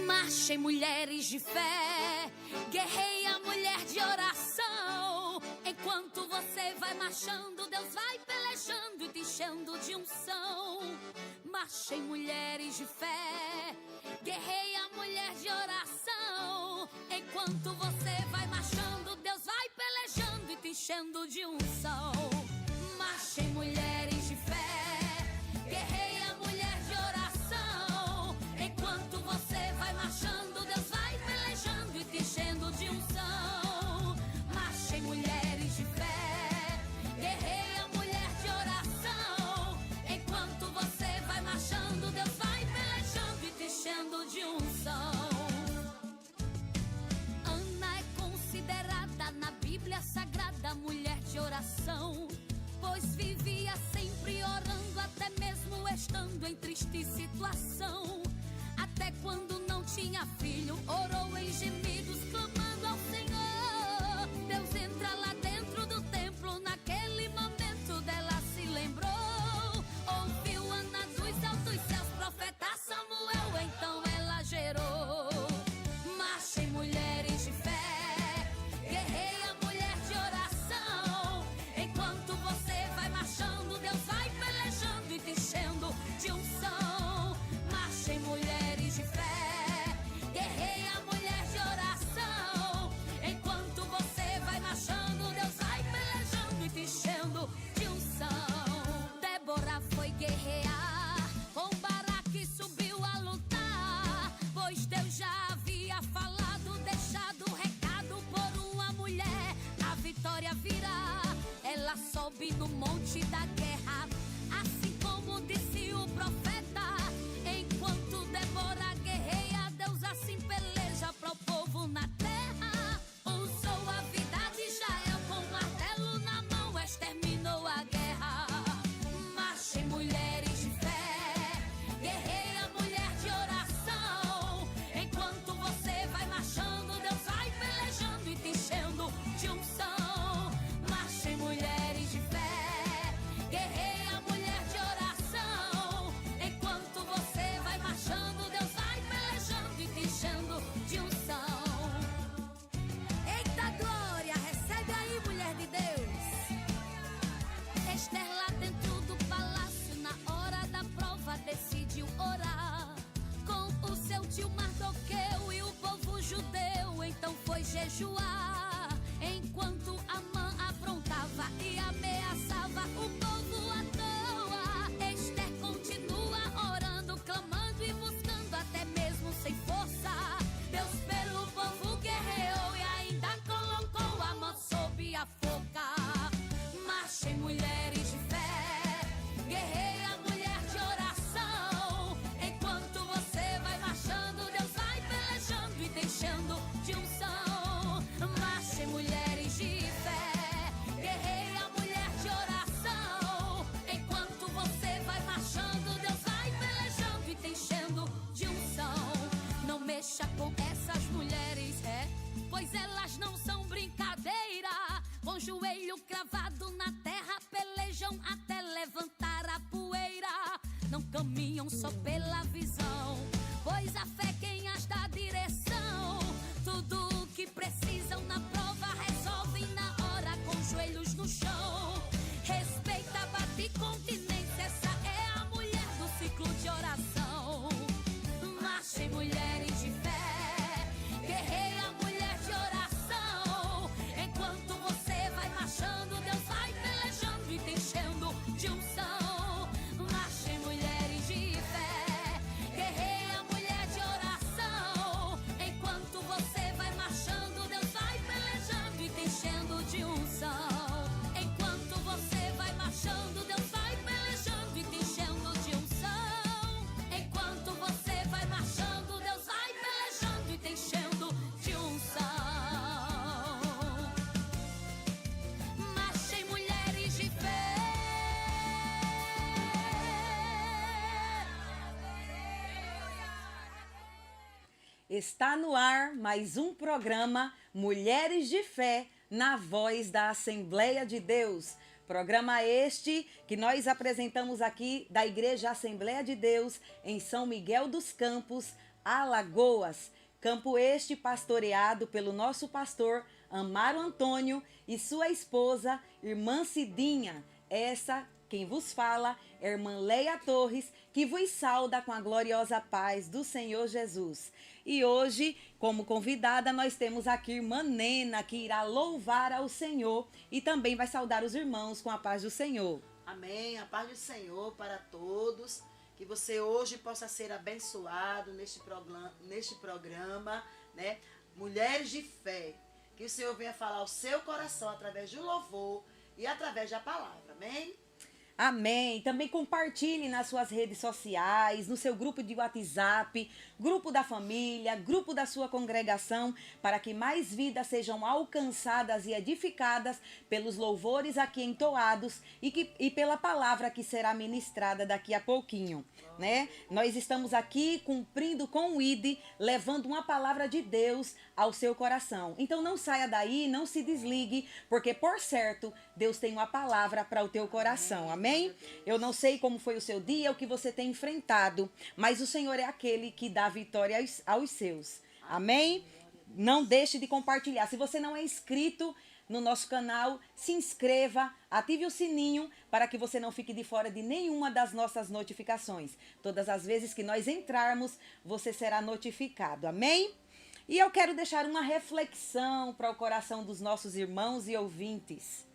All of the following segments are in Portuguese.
Marchem, mulheres de fé, guerreia, mulher de oração. Enquanto você vai marchando, Deus vai pelejando e te enchendo de unção. Marchem, mulheres de fé, guerreia, mulher de oração. Enquanto você vai marchando, Deus vai pelejando e te enchendo de unção. Marchem, mulheres de fé, guerreia, mulher de oração. Enquanto você vai marchando, Deus vai pelejando e te enchendo de unção. Marchem, mulheres de fé, guerreia, mulher de oração. Enquanto você vai marchando, Deus vai pelejando e te enchendo de unção. Ana é considerada na Bíblia Sagrada mulher de oração, pois vivia sempre orando, até mesmo estando em triste situação. Até quando não tinha filho, orou em gemidos, clamando ao Senhor. Deus entra lá dentro do templo, naquele momento dela se lembrou. Ouviu Ana dos altos céus, profeta Samuel, então ela gerou. Marchem, mulheres de fé, guerreia, mulher de oração. Enquanto você vai marchando, Deus vai pelejando e te enchendo de unção. Marchem, mulheres de fé, guerreia, mulher de oração. Enquanto você vai marchando, Deus vai pelejando e te enchendo de unção. Débora foi guerrear, com Baraque subiu a lutar, pois Deus já havia falado, deixado o recado por uma mulher. A vitória virá, ela sobe no monte da guerra, assim como disse o profeta. Enquanto Débora guerreia, Deus assim peleja pro povo na terra. Usou a vida de Israel com um martelo na mão, exterminou a guerra. Marchem, mulheres de fé, guerreia, mulher de oração. Enquanto você vai marchando, Deus vai pelejando e te enchendo de unção. Marchem, mulheres de fé, guerreia, mulher de oração. Enquanto você vai marchando, Deus vai pelejando e te enchendo de unção. Eita glória, recebe aí, mulher de Deus. Esther lá dentro do palácio, na hora da prova, decidiu orar com o seu tio Mardoqueu e o povo judeu. Então foi jejuar, enquanto Amã aprontava e ameaçava o povo à toa. Esther continua orando, clamando e buscando, até mesmo sem força. Deus pelo povo guerreou e ainda colocou Amã sob a forca. Marchem, mulheres de fé, guerreia, mulher de oração. Enquanto você vai marchando, Deus vai pelejando e te enchendo de unção. Marchem, mulheres de fé, guerreia, mulher de oração. Enquanto você vai marchando, Deus vai pelejando e te enchendo de unção. Não mexa com essas mulheres, pois elas não são brincadeira. Com joelho cravado na terra, pelejam até levantar a poeira. Não caminham só pela visão, pois a fé quem as dá direção. Está no ar mais um programa Mulheres de Fé na Voz da Assembleia de Deus. Programa este que nós apresentamos aqui da Igreja Assembleia de Deus em São Miguel dos Campos, Alagoas. Campo este pastoreado pelo nosso pastor Amaro Antônio e sua esposa, irmã Cidinha. Essa quem vos fala é a irmã Leia Torres, que vos sauda com a gloriosa paz do Senhor Jesus. E hoje, como convidada, nós temos aqui a irmã Nena, que irá louvar ao Senhor e também vai saudar os irmãos com a paz do Senhor. Amém, a paz do Senhor para todos, que você hoje possa ser abençoado neste programa, né? Mulheres de Fé, que o Senhor venha falar ao seu coração através do louvor e através da palavra, amém? Amém. Também compartilhe nas suas redes sociais, no seu grupo de WhatsApp, grupo da família, grupo da sua congregação, para que mais vidas sejam alcançadas e edificadas pelos louvores aqui entoados e pela palavra que será ministrada daqui a pouquinho, né? Nós estamos aqui cumprindo com o ID, levando uma palavra de Deus ao seu coração. Então não saia daí, não se desligue, porque por certo, Deus tem uma palavra para o teu coração. Amém? Eu não sei como foi o seu dia, o que você tem enfrentado, mas o Senhor é aquele que dá vitória aos seus. Amém? Não deixe de compartilhar. Se você não é inscrito no nosso canal, se inscreva, ative o sininho para que você não fique de fora de nenhuma das nossas notificações. Todas as vezes que nós entrarmos, você será notificado. Amém? E eu quero deixar uma reflexão para o coração dos nossos irmãos e ouvintes.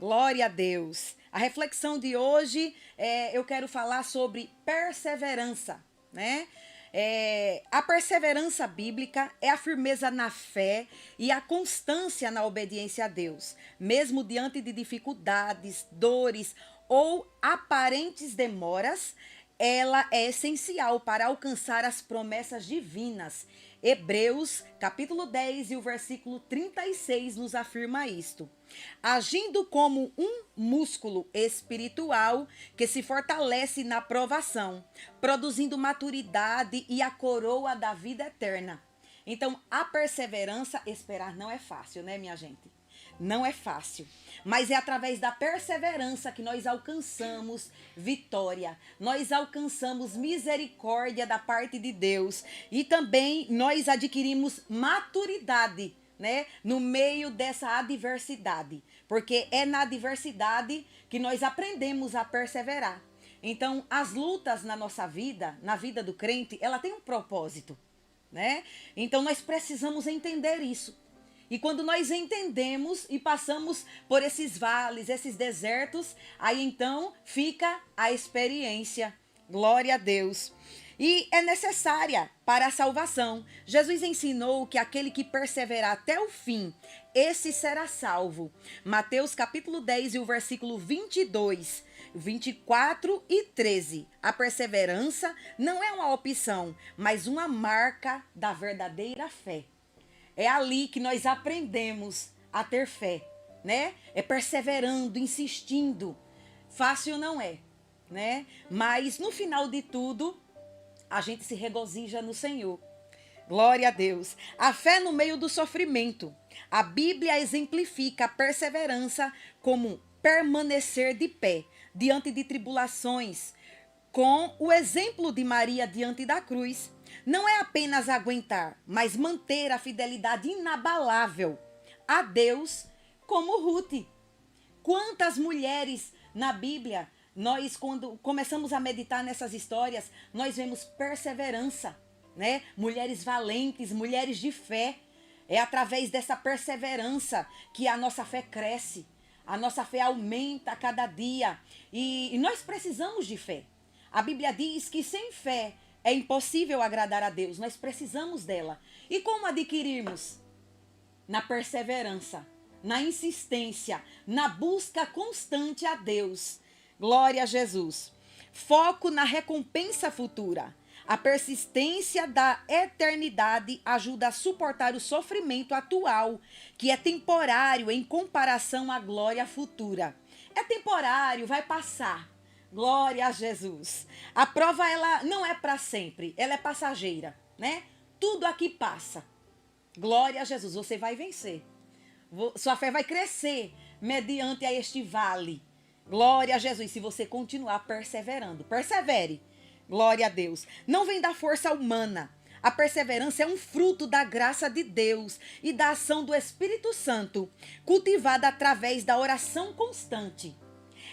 Glória a Deus. A reflexão de hoje, eu quero falar sobre perseverança, né? A perseverança bíblica é a firmeza na fé e a constância na obediência a Deus, mesmo diante de dificuldades, dores ou aparentes demoras. Ela é essencial para alcançar as promessas divinas. Hebreus, capítulo 10 e o versículo 36 nos afirma isto. Agindo como um músculo espiritual que se fortalece na provação, produzindo maturidade e a coroa da vida eterna. Então, a perseverança, esperar não é fácil, né, minha gente? Não é fácil, mas é através da perseverança que nós alcançamos vitória, nós alcançamos misericórdia da parte de Deus e também nós adquirimos maturidade, né, no meio dessa adversidade, porque é na adversidade que nós aprendemos a perseverar. Então, as lutas na nossa vida, na vida do crente, ela tem um propósito, né? Então, nós precisamos entender isso. E quando nós entendemos e passamos por esses vales, esses desertos, aí então fica a experiência. Glória a Deus. E é necessária para a salvação. Jesus ensinou que aquele que perseverar até o fim, esse será salvo. Mateus capítulo 10 e o versículo 22, 24 e 13. A perseverança não é uma opção, mas uma marca da verdadeira fé. É ali que nós aprendemos a ter fé, né? É perseverando, insistindo. Fácil não é, né? Mas no final de tudo, a gente se regozija no Senhor. Glória a Deus. A fé no meio do sofrimento. A Bíblia exemplifica a perseverança como permanecer de pé diante de tribulações, com o exemplo de Maria diante da cruz. Não é apenas aguentar, mas manter a fidelidade inabalável a Deus, como Ruth. Quantas mulheres na Bíblia, nós quando começamos a meditar nessas histórias, nós vemos perseverança, né? Mulheres valentes, mulheres de fé. É através dessa perseverança que a nossa fé cresce, a nossa fé aumenta a cada dia. E nós precisamos de fé. A Bíblia diz que sem fé é impossível agradar a Deus, nós precisamos dela. E como adquirirmos? Na perseverança, na insistência, na busca constante a Deus. Glória a Jesus. Foco na recompensa futura. A persistência da eternidade ajuda a suportar o sofrimento atual, que é temporário em comparação à glória futura. É temporário, vai passar. Glória a Jesus. A prova, ela não é para sempre, ela é passageira, né? Tudo aqui passa. Glória a Jesus, você vai vencer. Sua fé vai crescer mediante a este vale. Glória a Jesus, se você continuar perseverando. Persevere. Glória a Deus. Não vem da força humana. A perseverança é um fruto da graça de Deus e da ação do Espírito Santo, cultivada através da oração constante.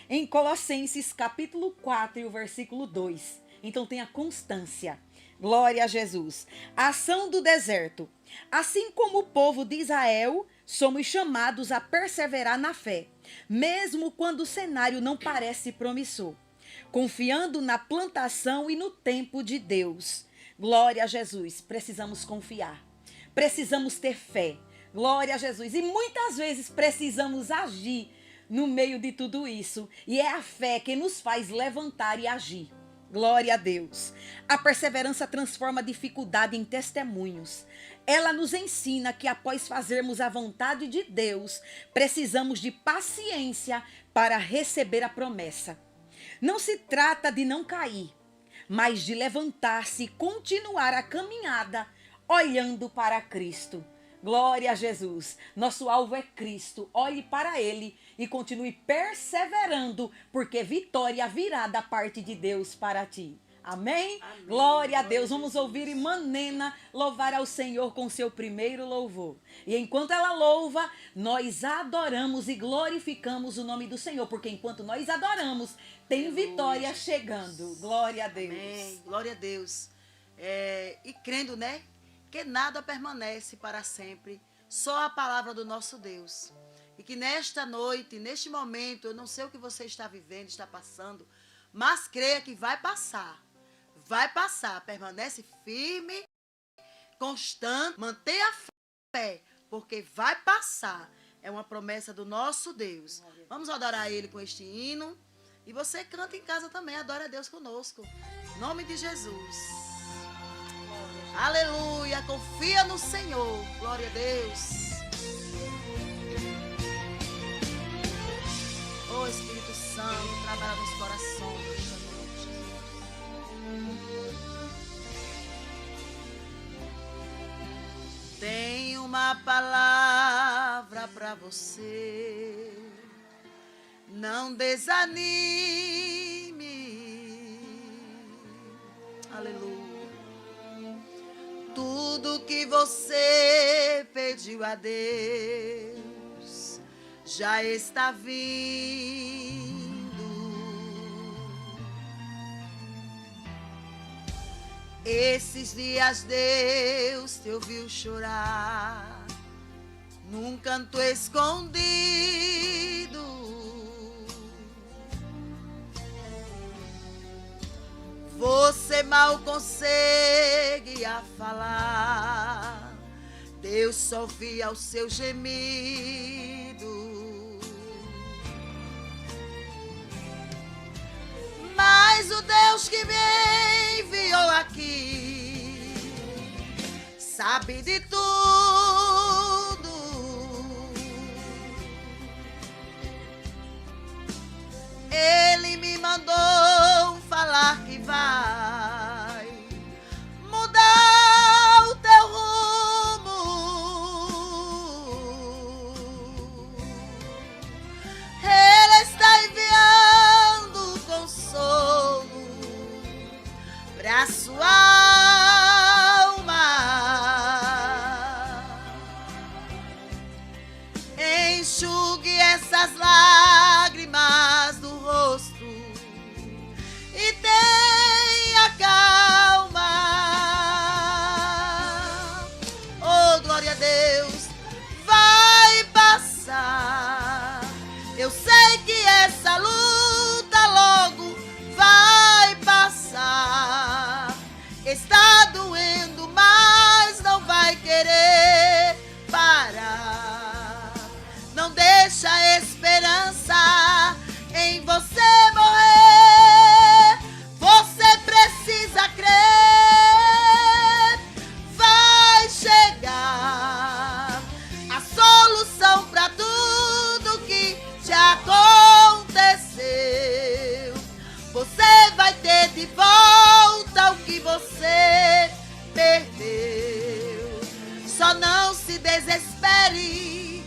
Em Colossenses capítulo 4 e o versículo 2. Então tenha constância. Glória a Jesus. A ação do deserto. Assim como o povo de Israel, somos chamados a perseverar na fé, mesmo quando o cenário não parece promissor, confiando na plantação e no tempo de Deus. Glória a Jesus. Precisamos confiar. Precisamos ter fé. Glória a Jesus. E muitas vezes precisamos agir no meio de tudo isso. E é a fé que nos faz levantar e agir. Glória a Deus. A perseverança transforma a dificuldade em testemunhos. Ela nos ensina que após fazermos a vontade de Deus, precisamos de paciência para receber a promessa. Não se trata de não cair, mas de levantar-se e continuar a caminhada olhando para Cristo. Glória a Jesus. Nosso alvo é Cristo. Olhe para Ele e continue perseverando, porque vitória virá da parte de Deus para ti. Amém? Amém. Glória a Deus. Vamos ouvir irmã Nena louvar ao Senhor com seu primeiro louvor. E enquanto ela louva, nós adoramos e glorificamos o nome do Senhor, porque enquanto nós adoramos, tem vitória chegando. Glória a Deus. Amém. Glória a Deus. E crendo, né? Que nada permanece para sempre, só a palavra do nosso Deus. E que nesta noite, neste momento, eu não sei o que você está vivendo, está passando, mas creia que vai passar. Vai passar. Permanece firme, constante, mantenha a fé, porque vai passar. É uma promessa do nosso Deus. Vamos adorar Ele com este hino. E você canta em casa também, adora a Deus conosco. Em nome de Jesus. Aleluia, confia no Senhor. Glória a Deus. Oh Espírito Santo, trabalha nos corações. Tenho uma palavra para você. Não desanime. Aleluia. Tudo que você pediu a Deus já está vindo. Esses dias Deus te ouviu chorar num canto escondido. Você mal consegue a falar, Deus só via o seu gemido. Mas o Deus que me enviou aqui sabe de tudo. Ele me mandou falar que vai mudar o teu rumo. Ele está enviando consolo para sua alma. Enxugue essas lágrimas do rosto e tenha calma. Oh, glória a Deus, vai passar. Eu sei que essa luta logo vai passar. Está doendo, mas não vai querer parar. Não deixa a esperança em você morrer. Você precisa crer. Vai chegar a solução para tudo que te aconteceu. você perdeu. Só não se desespere,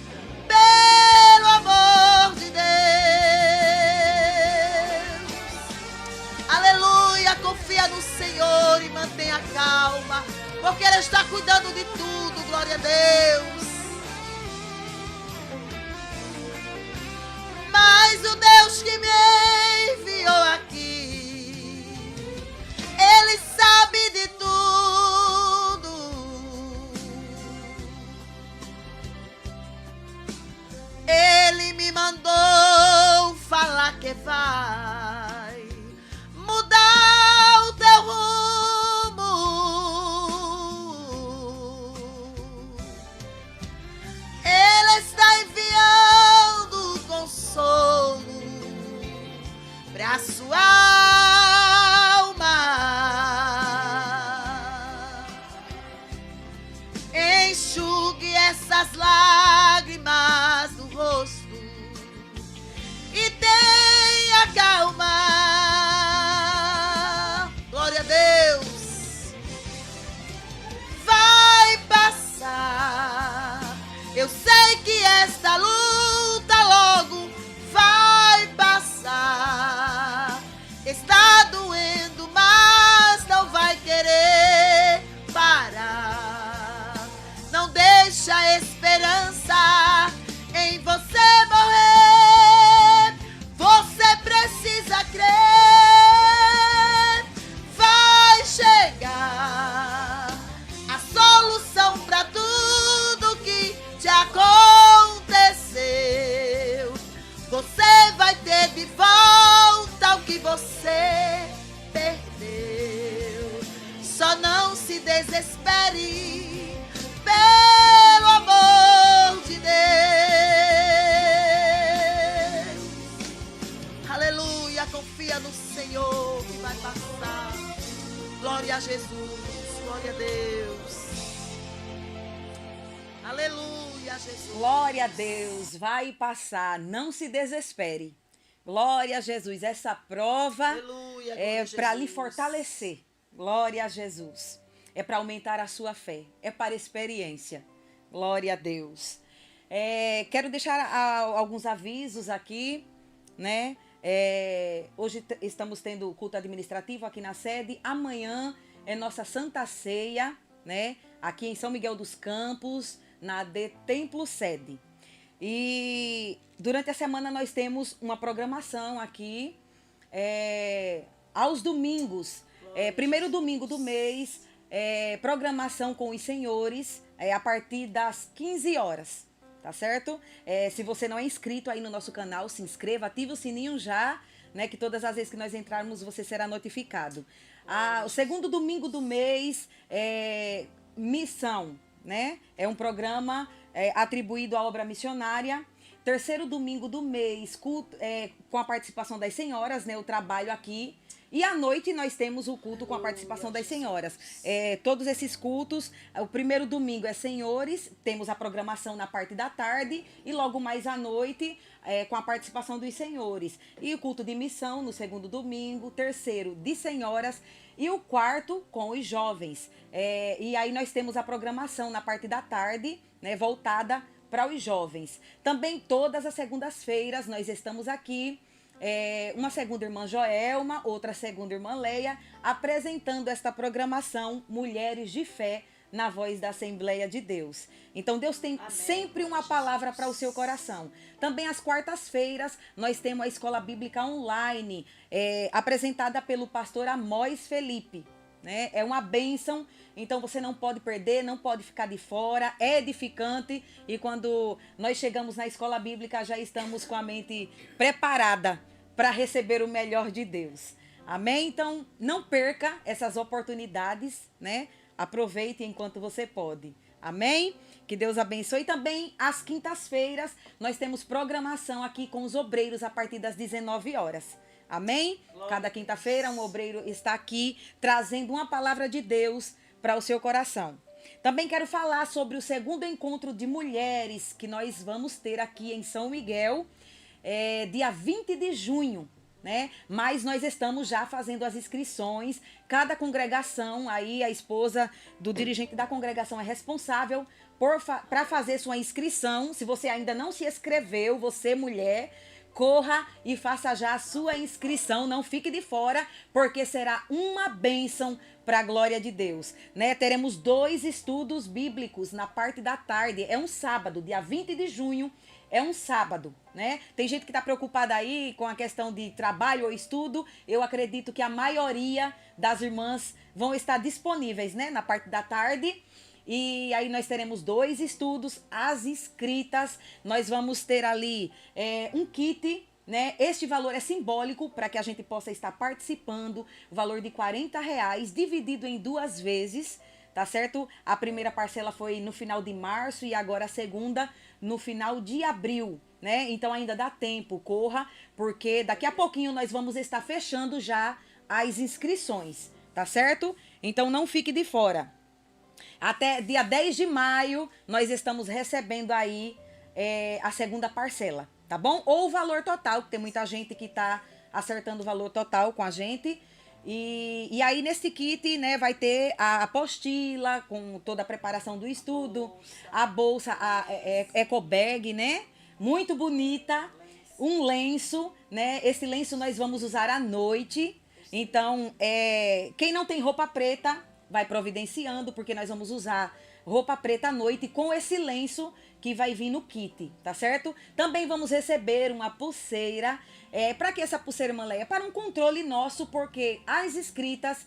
pelo amor de Deus. Aleluia, confia no Senhor e mantenha calma, porque Ele está cuidando de tudo, glória a Deus. Mas o Deus que me enviou aqui, Ele sabe de tudo. Ele me mandou falar que vai mudar o teu rumo. Ele está enviando consolo para sua alma. Enxugue essas lágrimas do rosto e tenha calma. Glória a Deus. Vai passar. Eu sei que esta luta logo vai passar. Está doendo, mas não vai querer parar. Não deixa a esperança em você morrer. Você precisa crer. Vai chegar a solução para tudo que te aconteceu. Você vai ter de volta o que você perdeu. Só não se desespere, pelo amor de Deus. Aleluia, confia no Senhor que vai passar. Glória a Jesus, glória a Deus. Aleluia, Jesus. Glória a Deus, vai passar, não se desespere. Glória a Jesus, essa prova Aleluia, é glória a para lhe Jesus. fortalecer. Glória a Jesus. É para aumentar a sua fé, é para experiência. Glória a Deus. Quero deixar alguns avisos aqui, né? Hoje estamos tendo o culto administrativo aqui na sede. Amanhã é nossa Santa Ceia, né? Aqui em São Miguel dos Campos, na AD Templo Sede. E durante a semana nós temos uma programação aqui, aos domingos, primeiro domingo do mês, programação com os senhores, a partir das 15 horas, tá certo? Se você não é inscrito aí no nosso canal, se inscreva, ative o sininho já, né, que todas as vezes que nós entrarmos você será notificado. O segundo domingo do mês, missão, né? É um programa atribuído à obra missionária. Terceiro domingo do mês, culto, com a participação das senhoras, né? O trabalho aqui. E à noite nós temos o culto com a participação das senhoras. Todos esses cultos, o primeiro domingo é senhores, temos a programação na parte da tarde e logo mais à noite com a participação dos senhores. E o culto de missão no segundo domingo, terceiro de senhoras e o quarto com os jovens. E aí nós temos a programação na parte da tarde, né, voltada para os jovens. Também todas as segundas-feiras nós estamos aqui, uma segunda irmã Joelma, outra segunda irmã Leia, apresentando esta programação Mulheres de Fé na voz da Assembleia de Deus. Então Deus tem sempre uma palavra para o seu coração. Também às quartas-feiras nós temos a Escola Bíblica Online, apresentada pelo pastor Amós Felipe. Né? É uma bênção, então você não pode perder, não pode ficar de fora, é edificante e quando nós chegamos na escola bíblica já estamos com a mente preparada para receber o melhor de Deus. Amém? Então não perca essas oportunidades, né? Aproveite enquanto você pode. Amém? Que Deus abençoe. E também às quintas-feiras nós temos programação aqui com os obreiros a partir das 19 horas. Amém? Cada quinta-feira um obreiro está aqui trazendo uma palavra de Deus para o seu coração. Também quero falar sobre o segundo encontro de mulheres que nós vamos ter aqui em São Miguel, dia 20 de junho, né? Mas nós estamos já fazendo as inscrições. Cada congregação, aí a esposa do dirigente da congregação é responsável para fazer sua inscrição. Se você ainda não se inscreveu, você mulher, corra e faça já a sua inscrição, não fique de fora, porque será uma bênção para a glória de Deus, né? Teremos 2 estudos bíblicos na parte da tarde, é um sábado, dia 20 de junho, é um sábado, né? Tem gente que está preocupada aí com a questão de trabalho ou estudo. Eu acredito que a maioria das irmãs vão estar disponíveis, né? Na parte da tarde. E aí nós teremos 2 estudos, as inscritas. Nós vamos ter ali um kit, né? Este valor é simbólico para que a gente possa estar participando. O valor de R$40, dividido em 2 vezes. Tá certo? A primeira parcela foi no final de março e agora a segunda no final de abril, né? Então ainda dá tempo, corra, porque daqui a pouquinho nós vamos estar fechando já as inscrições, tá certo? Então não fique de fora. Até dia 10 de maio nós estamos recebendo aí a segunda parcela, tá bom? Ou o valor total, que tem muita gente que tá acertando o valor total com a gente. E aí nesse kit, né, vai ter a apostila com toda a preparação do estudo, a bolsa, a eco bag, né, muito bonita, um lenço, né, esse lenço nós vamos usar à noite. Então, quem não tem roupa preta vai providenciando, porque nós vamos usar roupa preta à noite com esse lenço que vai vir no kit, tá certo? Também vamos receber uma pulseira. Para que essa pulseira, Manleia? Para um controle nosso, porque as inscritas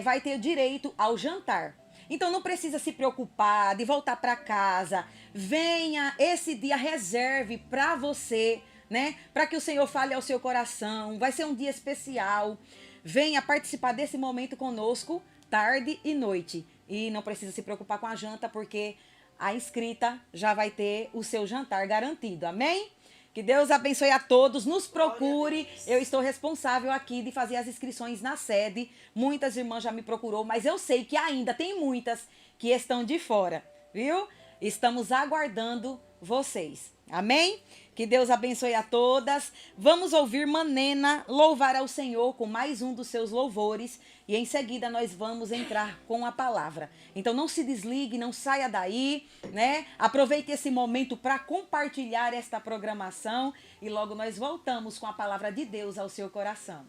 vai ter direito ao jantar. Então não precisa se preocupar de voltar para casa. Venha esse dia, reserve para você, né? Para que o Senhor fale ao seu coração. Vai ser um dia especial. Venha participar desse momento conosco, tarde e noite. E não precisa se preocupar com a janta, porque a inscrita já vai ter o seu jantar garantido. Amém? Que Deus abençoe a todos, nos procure. Eu estou responsável aqui de fazer as inscrições na sede. Muitas irmãs já me procurou, mas eu sei que ainda tem muitas que estão de fora, viu? Estamos aguardando vocês. Amém? Que Deus abençoe a todas. Vamos ouvir Manena louvar ao Senhor com mais um dos seus louvores. E em seguida nós vamos entrar com a palavra. Então não se desligue, não saia daí, né? Aproveite esse momento para compartilhar esta programação. E logo nós voltamos com a palavra de Deus ao seu coração.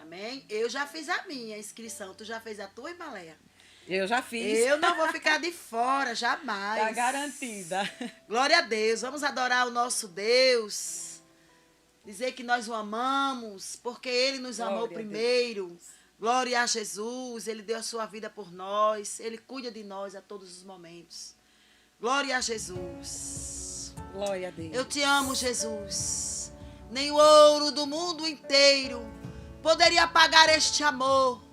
Amém? Eu já fiz a minha inscrição. Tu já fez a tua, Imaleia? Eu já fiz. Eu não vou ficar de fora, jamais. Tá garantida. Glória a Deus. Vamos adorar o nosso Deus. Dizer que nós o amamos, porque Ele nos amou primeiro. Glória a Jesus. Ele deu a sua vida por nós. Ele cuida de nós a todos os momentos. Glória a Jesus. Glória a Deus. Eu te amo, Jesus. Nem o ouro do mundo inteiro poderia pagar este amor.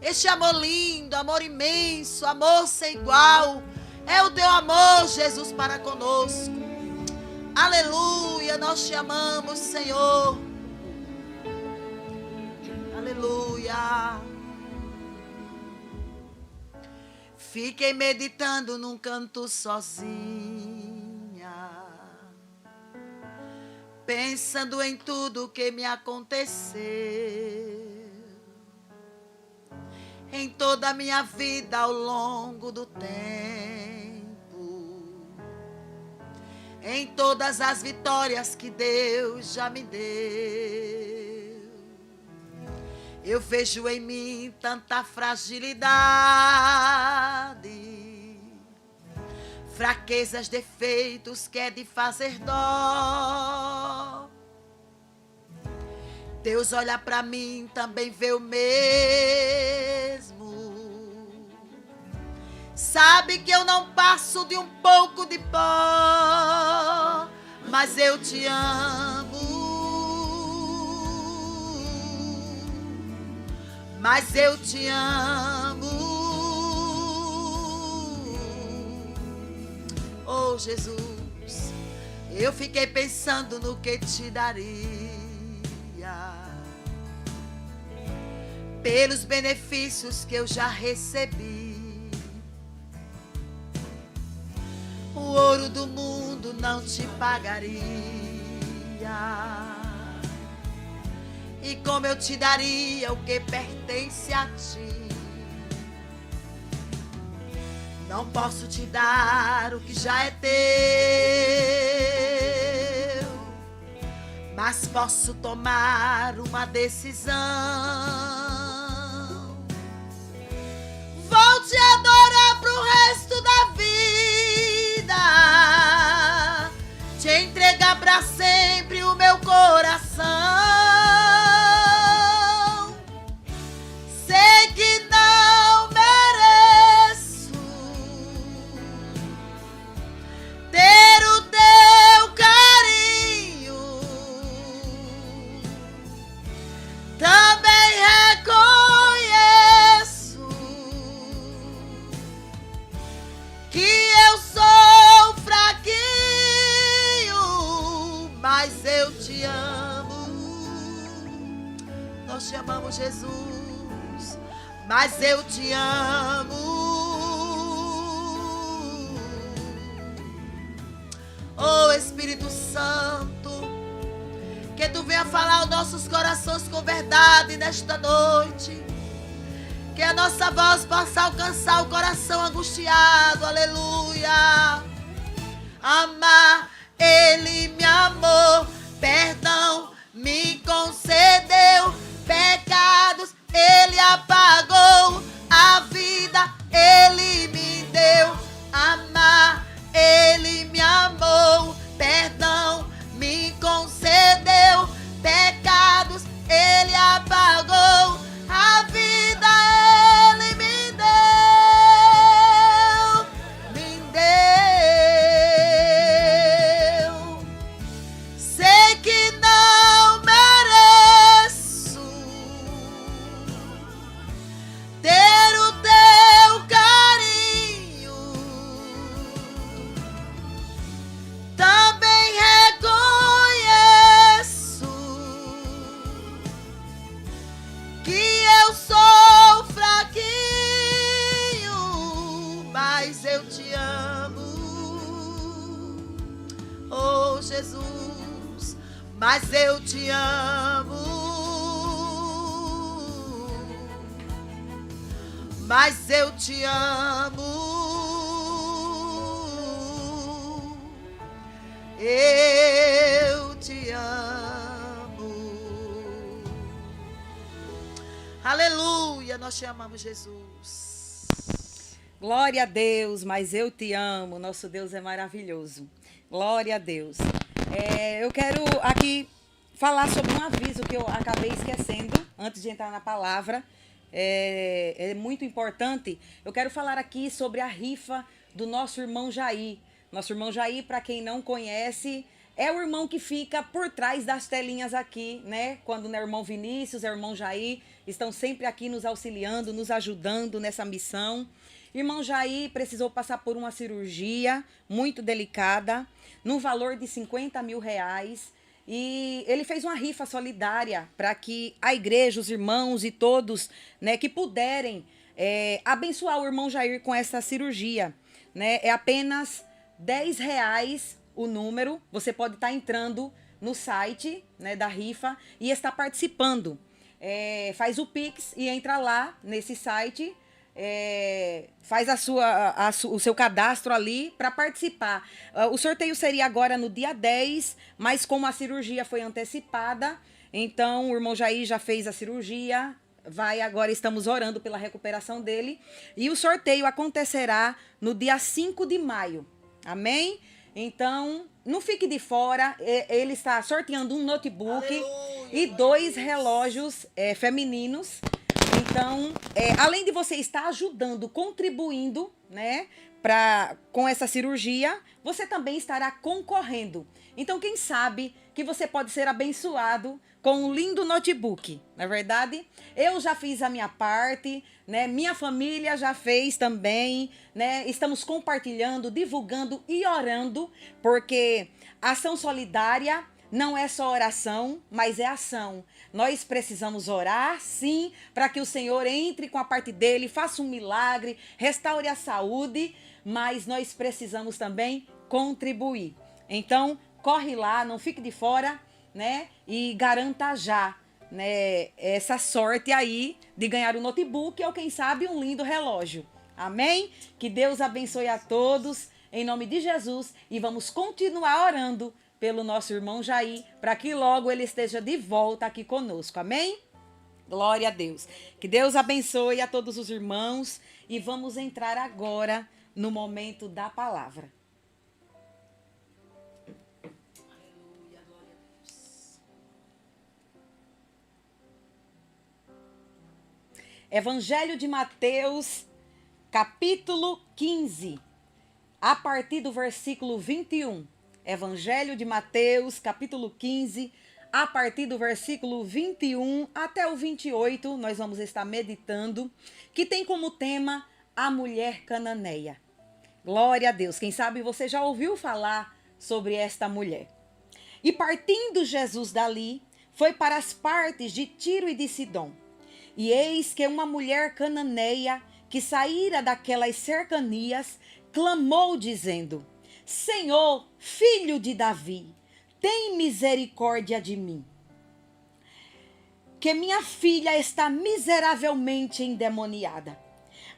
Este amor lindo, amor imenso, amor sem igual. É o teu amor, Jesus, para conosco. Aleluia, nós te amamos, Senhor. Aleluia. Fiquei meditando num canto sozinha, pensando em tudo que me aconteceu. Em toda a minha vida ao longo do tempo, em todas as vitórias que Deus já me deu, eu vejo em mim tanta fragilidade, fraquezas, defeitos que é de fazer dó. Deus olha pra mim, também vê o mesmo. Sabe que eu não passo de um pouco de pó, mas eu te amo. Mas eu te amo. Oh, Jesus, eu fiquei pensando no que te daria pelos benefícios que eu já recebi. O ouro do mundo não te pagaria. E como eu te daria o que pertence a ti? Não posso te dar o que já é teu, mas posso tomar uma decisão. Vou te adorar pro resto da vida, te entregar pra sempre o meu coração. Sei que não mereço ter o teu carinho, também reconheço que eu sou fraquinho, mas eu te amo. Nós te amamos, Jesus, mas eu te amo. Oh, Espírito Santo, que tu venha falar aos nossos corações com verdade nesta noite. Que a nossa voz possa alcançar o coração angustiado. Aleluia. Amar, Ele me amou, perdão me concedeu, pecados Ele apagou, a vida Ele me deu. Amar, Ele me amou, perdão me concedeu, pecados Ele apagou, a vida Ele me deu, me deu. Sei que não mereço ter o teu carinho, também reconheço que eu sou fraquinho, mas eu te amo. Oh, Jesus, mas eu te amo. Mas eu te amo. Eu te amo. Aleluia, nós te amamos, Jesus. Glória a Deus, mas eu te amo. Nosso Deus é maravilhoso. Glória a Deus. Eu quero aqui falar sobre um aviso que eu acabei esquecendo antes de entrar na palavra. É muito importante. Eu quero falar aqui sobre a rifa do nosso irmão Jair. Nosso irmão Jair, para quem não conhece, é o irmão que fica por trás das telinhas aqui, né? Quando o irmão Vinícius, o irmão Jair estão sempre aqui nos auxiliando, nos ajudando nessa missão. Irmão Jair precisou passar por uma cirurgia muito delicada, no valor de 50 mil reais. E ele fez uma rifa solidária para que a igreja, os irmãos e todos, né, que puderem abençoar o irmão Jair com essa cirurgia, né? É apenas R$10 o número. Você pode estar entrando no site, né, da rifa e estar participando. Faz o Pix e entra lá nesse site. Faz o seu cadastro ali para participar. O sorteio seria agora no dia 10, mas como a cirurgia foi antecipada, então o irmão Jair já fez a cirurgia, agora estamos orando pela recuperação dele, e o sorteio acontecerá no dia 5 de maio, amém? Então, não fique de fora, ele está sorteando um notebook. Aleluia, e 2 relógios femininos. Então, além de você estar ajudando, contribuindo, né, com essa cirurgia, você também estará concorrendo. Então, quem sabe que você pode ser abençoado com um lindo notebook, não é verdade? Eu já fiz a minha parte, né? Minha família já fez também, né? Estamos compartilhando, divulgando e orando, porque a ação solidária não é só oração, mas é ação. Nós precisamos orar, sim, para que o Senhor entre com a parte dele, faça um milagre, restaure a saúde, mas nós precisamos também contribuir. Então, corre lá, não fique de fora, né? E garanta já, né, essa sorte aí de ganhar um notebook ou quem sabe um lindo relógio. Amém? Que Deus abençoe a todos em nome de Jesus e vamos continuar orando pelo nosso irmão Jair para que logo ele esteja de volta aqui conosco. Amém? Glória a Deus. Que Deus abençoe a todos os irmãos e vamos entrar agora no momento da palavra. Aleluia, glória a Deus. Evangelho de Mateus, capítulo 15, a partir do versículo 21. Evangelho de Mateus, capítulo 15, a partir do versículo 21 até o 28, nós vamos estar meditando, que tem como tema a mulher cananeia. Glória a Deus. Quem sabe você já ouviu falar sobre esta mulher. E partindo Jesus dali, foi para as partes de Tiro e de Sidom. E eis que uma mulher cananeia, que saíra daquelas cercanias, clamou dizendo: Senhor, filho de Davi, tem misericórdia de mim, que minha filha está miseravelmente endemoniada.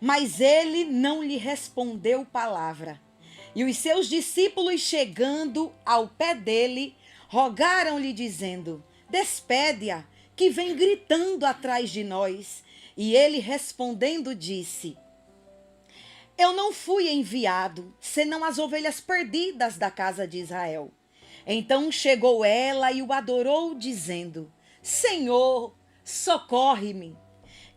Mas ele não lhe respondeu palavra. E os seus discípulos, chegando ao pé dele, rogaram-lhe, dizendo: Despede-a, que vem gritando atrás de nós. E ele respondendo disse: Eu não fui enviado, senão as ovelhas perdidas da casa de Israel. Então chegou ela e o adorou, dizendo: Senhor, socorre-me.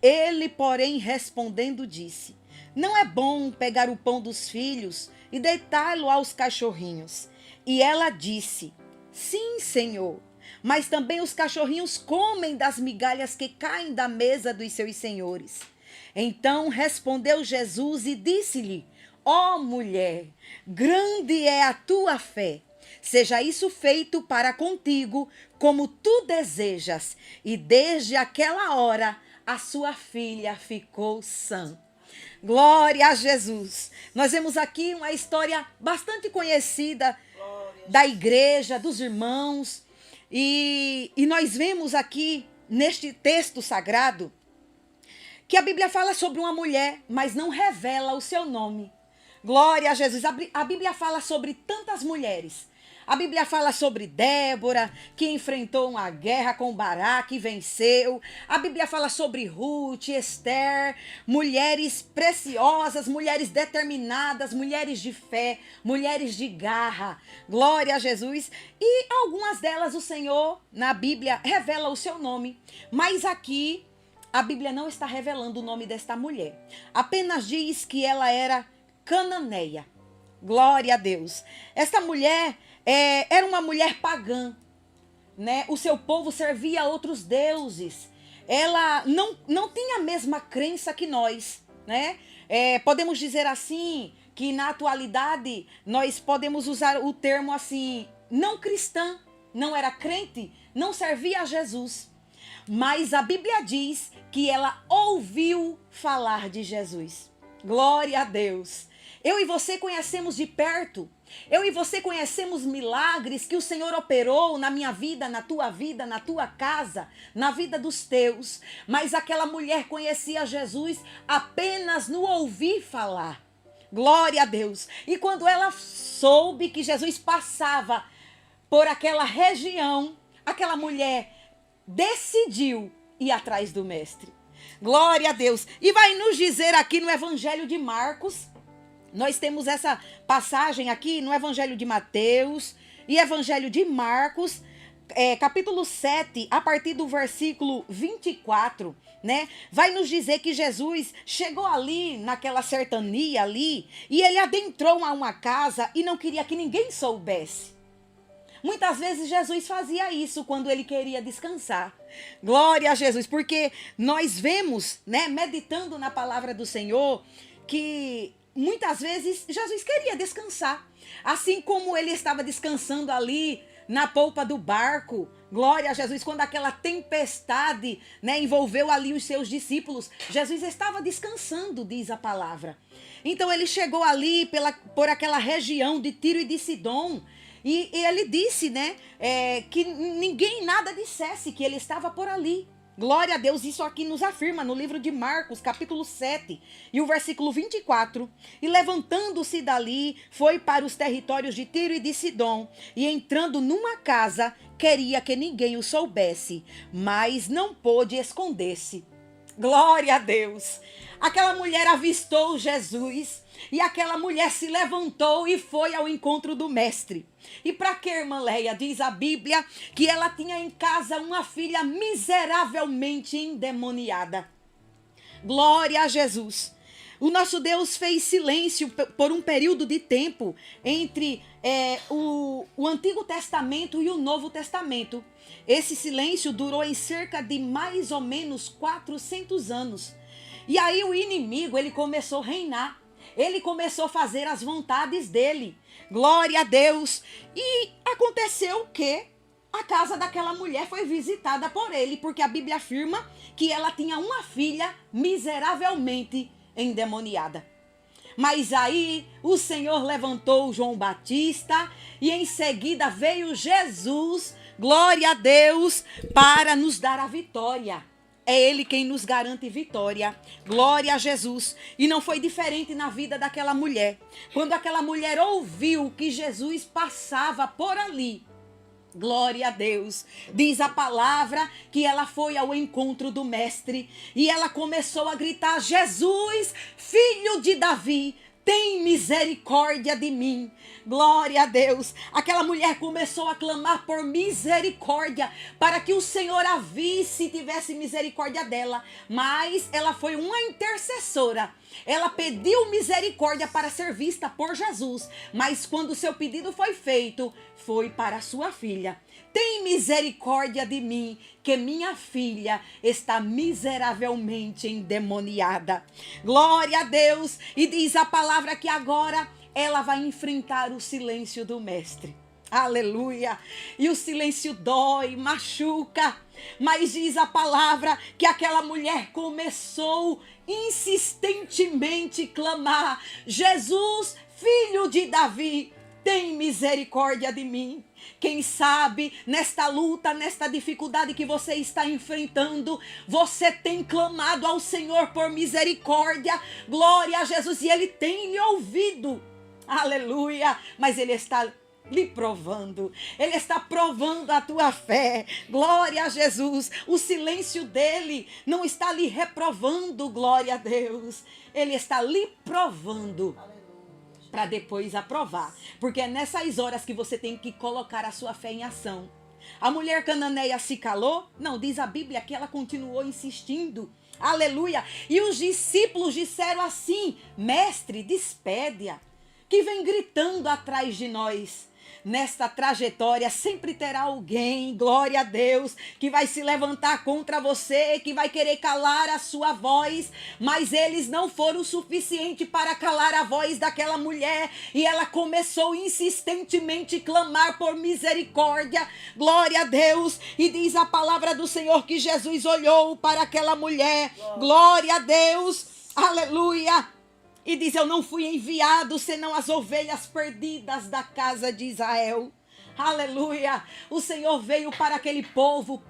Ele, porém, respondendo, disse: Não é bom pegar o pão dos filhos e deitá-lo aos cachorrinhos. E ela disse: Sim, Senhor, mas também os cachorrinhos comem das migalhas que caem da mesa dos seus senhores. Então respondeu Jesus e disse-lhe: Ó mulher, grande é a tua fé. Seja isso feito para contigo, como tu desejas. E desde aquela hora, a sua filha ficou sã. Glória a Jesus. Nós vemos aqui uma história bastante conhecida da igreja, dos irmãos. E nós vemos aqui, neste texto sagrado, que a Bíblia fala sobre uma mulher, mas não revela o seu nome. Glória a Jesus. A Bíblia fala sobre tantas mulheres. A Bíblia fala sobre Débora, que enfrentou uma guerra com Baraque e venceu. A Bíblia fala sobre Ruth, Esther, mulheres preciosas, mulheres determinadas, mulheres de fé, mulheres de garra. Glória a Jesus. E algumas delas o Senhor, na Bíblia, revela o seu nome. Mas aqui, a Bíblia não está revelando o nome desta mulher. Apenas diz que ela era cananeia. Glória a Deus. Esta mulher era uma mulher pagã, né? O seu povo servia a outros deuses. Ela não tinha a mesma crença que nós, né? Podemos dizer assim, que na atualidade nós podemos usar o termo assim, não cristã, não era crente, não servia a Jesus. Mas a Bíblia diz que ela ouviu falar de Jesus. Glória a Deus. Eu e você conhecemos de perto. Eu e você conhecemos milagres que o Senhor operou na minha vida, na tua casa, na vida dos teus. Mas aquela mulher conhecia Jesus apenas no ouvir falar. Glória a Deus. E quando ela soube que Jesus passava por aquela região, aquela mulher decidiu ir atrás do mestre. Glória a Deus. E vai nos dizer aqui no Evangelho de Marcos. Nós temos essa passagem aqui no Evangelho de Mateus e Evangelho de Marcos, capítulo 7, a partir do versículo 24, né? Vai nos dizer que Jesus chegou ali, naquela sertania ali, e ele adentrou a uma casa e não queria que ninguém soubesse. Muitas vezes Jesus fazia isso quando ele queria descansar. Glória a Jesus, porque nós vemos, né, meditando na palavra do Senhor, que muitas vezes Jesus queria descansar. Assim como ele estava descansando ali na polpa do barco. Glória a Jesus, quando aquela tempestade, né, envolveu ali os seus discípulos. Jesus estava descansando, diz a palavra. Então ele chegou ali por aquela região de Tiro e de Sidom. E ele disse, né, que ninguém nada dissesse que ele estava por ali. Glória a Deus, isso aqui nos afirma no livro de Marcos, capítulo 7, e o versículo 24. E levantando-se dali, foi para os territórios de Tiro e de Sidom, e entrando numa casa, queria que ninguém o soubesse, mas não pôde esconder-se. Glória a Deus. Aquela mulher avistou Jesus e aquela mulher se levantou e foi ao encontro do mestre. E para que, irmã Leia? Diz a Bíblia que ela tinha em casa uma filha miseravelmente endemoniada. Glória a Jesus. O nosso Deus fez silêncio por um período de tempo entre o Antigo Testamento e o Novo Testamento. Esse silêncio durou em cerca de mais ou menos 400 anos. E aí o inimigo, ele começou a reinar. Ele começou a fazer as vontades dele. Glória a Deus. E aconteceu que a casa daquela mulher foi visitada por ele, porque a Bíblia afirma que ela tinha uma filha miseravelmente endemoniada. Mas aí o Senhor levantou João Batista e em seguida veio Jesus, glória a Deus, para nos dar a vitória. É Ele quem nos garante vitória. Glória a Jesus. E não foi diferente na vida daquela mulher. Quando aquela mulher ouviu que Jesus passava por ali, glória a Deus, diz a palavra que ela foi ao encontro do mestre e ela começou a gritar: Jesus, filho de Davi, tem misericórdia de mim. Glória a Deus. Aquela mulher começou a clamar por misericórdia, para que o Senhor a visse e tivesse misericórdia dela. Mas ela foi uma intercessora. Ela pediu misericórdia para ser vista por Jesus. Mas quando o seu pedido foi feito, foi para a sua filha. Tem misericórdia de mim, que minha filha está miseravelmente endemoniada. Glória a Deus. E diz a palavra que agora ela vai enfrentar o silêncio do mestre. Aleluia. E o silêncio dói, machuca. Mas diz a palavra que aquela mulher começou insistentemente a clamar: Jesus, filho de Davi, tem misericórdia de mim. Quem sabe nesta luta, nesta dificuldade que você está enfrentando, você tem clamado ao Senhor por misericórdia. Glória a Jesus. E Ele tem lhe ouvido. Aleluia. Mas Ele está lhe provando. Ele está provando a tua fé. Glória a Jesus. O silêncio dele não está lhe reprovando. Glória a Deus. Ele está lhe provando para depois aprovar. Porque é nessas horas que você tem que colocar a sua fé em ação. A mulher cananeia se calou? Não, diz a Bíblia que ela continuou insistindo. Aleluia. E os discípulos disseram assim: mestre, despede-a, que vem gritando atrás de nós. Nesta trajetória sempre terá alguém, glória a Deus, que vai se levantar contra você, que vai querer calar a sua voz, mas eles não foram o suficiente para calar a voz daquela mulher, e ela começou insistentemente a clamar por misericórdia, glória a Deus, e diz a palavra do Senhor que Jesus olhou para aquela mulher, glória a Deus, aleluia. E diz: eu não fui enviado senão as ovelhas perdidas da casa de Israel. Aleluia. O Senhor veio para aquele povo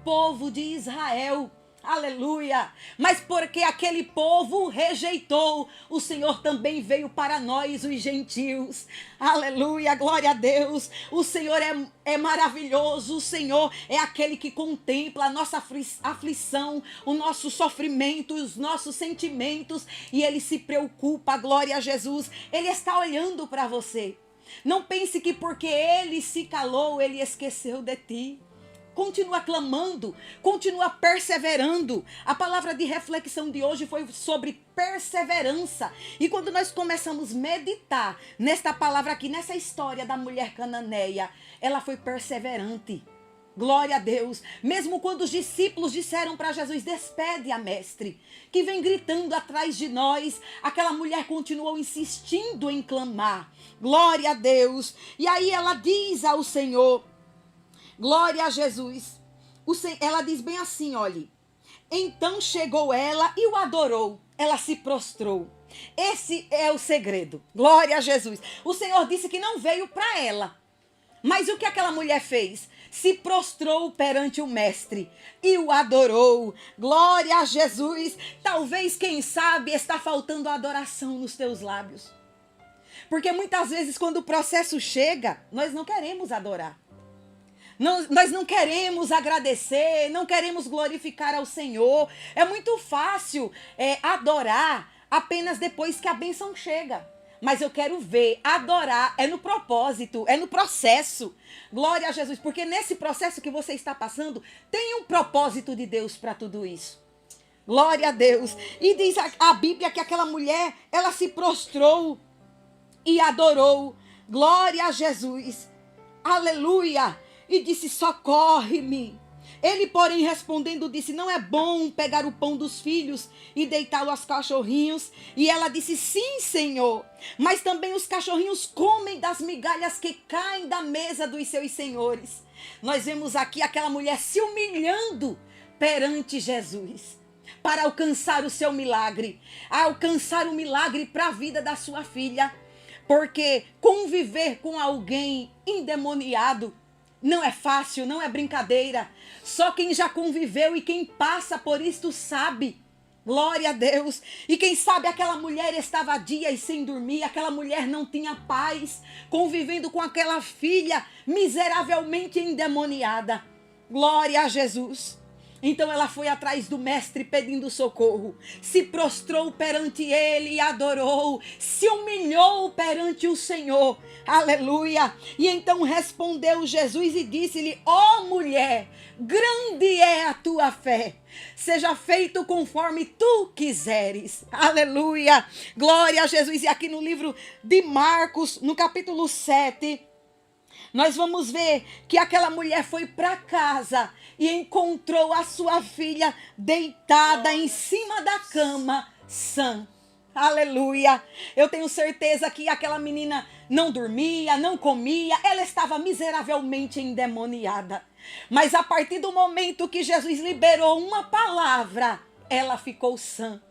de Israel. Aleluia. Mas porque aquele povo rejeitou, o Senhor também veio para nós, os gentios. Aleluia, glória a Deus. O Senhor é maravilhoso. O Senhor é aquele que contempla a nossa aflição, o nosso sofrimento, os nossos sentimentos. E Ele se preocupa, glória a Jesus. Ele está olhando para você. Não pense que porque Ele se calou, Ele esqueceu de ti. Continua clamando, continua perseverando. A palavra de reflexão de hoje foi sobre perseverança. E quando nós começamos a meditar nesta palavra aqui, nessa história da mulher cananeia, ela foi perseverante. Glória a Deus. Mesmo quando os discípulos disseram para Jesus: despede a mestre, que vem gritando atrás de nós, aquela mulher continuou insistindo em clamar. Glória a Deus. E aí ela diz ao Senhor: glória a Jesus. Ela diz bem assim, olhe. Então chegou ela e o adorou. Ela se prostrou. Esse é o segredo. Glória a Jesus. O Senhor disse que não veio para ela. Mas o que aquela mulher fez? se prostrou perante o mestre e o adorou. Glória a Jesus. Talvez, quem sabe, está faltando adoração nos teus lábios. Porque muitas vezes, quando o processo chega, nós não queremos adorar. Nós não queremos agradecer, não queremos glorificar ao Senhor. É muito fácil adorar apenas depois que a bênção chega. Mas eu quero ver, adorar é no propósito, é no processo. Glória a Jesus, porque nesse processo que você está passando, tem um propósito de Deus para tudo isso. Glória a Deus. E diz a Bíblia que aquela mulher, ela se prostrou e adorou. Glória a Jesus. Aleluia. E disse, socorre-me. Ele, porém, respondendo, disse, não é bom pegar o pão dos filhos e deitá-lo aos cachorrinhos. E ela disse, sim, Senhor, mas também os cachorrinhos comem das migalhas que caem da mesa dos seus senhores. Nós vemos aqui aquela mulher se humilhando perante Jesus para alcançar o seu milagre, alcançar o milagre para a vida da sua filha. Porque conviver com alguém endemoniado não é fácil, não é brincadeira. Só quem já conviveu e quem passa por isto sabe. Glória a Deus. E quem sabe aquela mulher estava dias sem dormir, aquela mulher não tinha paz, convivendo com aquela filha miseravelmente endemoniada. Glória a Jesus. Então ela foi atrás do mestre pedindo socorro, se prostrou perante ele e adorou, se humilhou perante o Senhor, aleluia. E então respondeu Jesus e disse-lhe, ó mulher, grande é a tua fé, seja feito conforme tu quiseres, aleluia, glória a Jesus. E aqui no livro de Marcos, no capítulo 7, nós vamos ver que aquela mulher foi para casa e encontrou a sua filha deitada em cima da cama, sã. Aleluia. Eu tenho certeza que aquela menina não dormia, não comia, ela estava miseravelmente endemoniada. Mas a partir do momento que Jesus liberou uma palavra, ela ficou sã.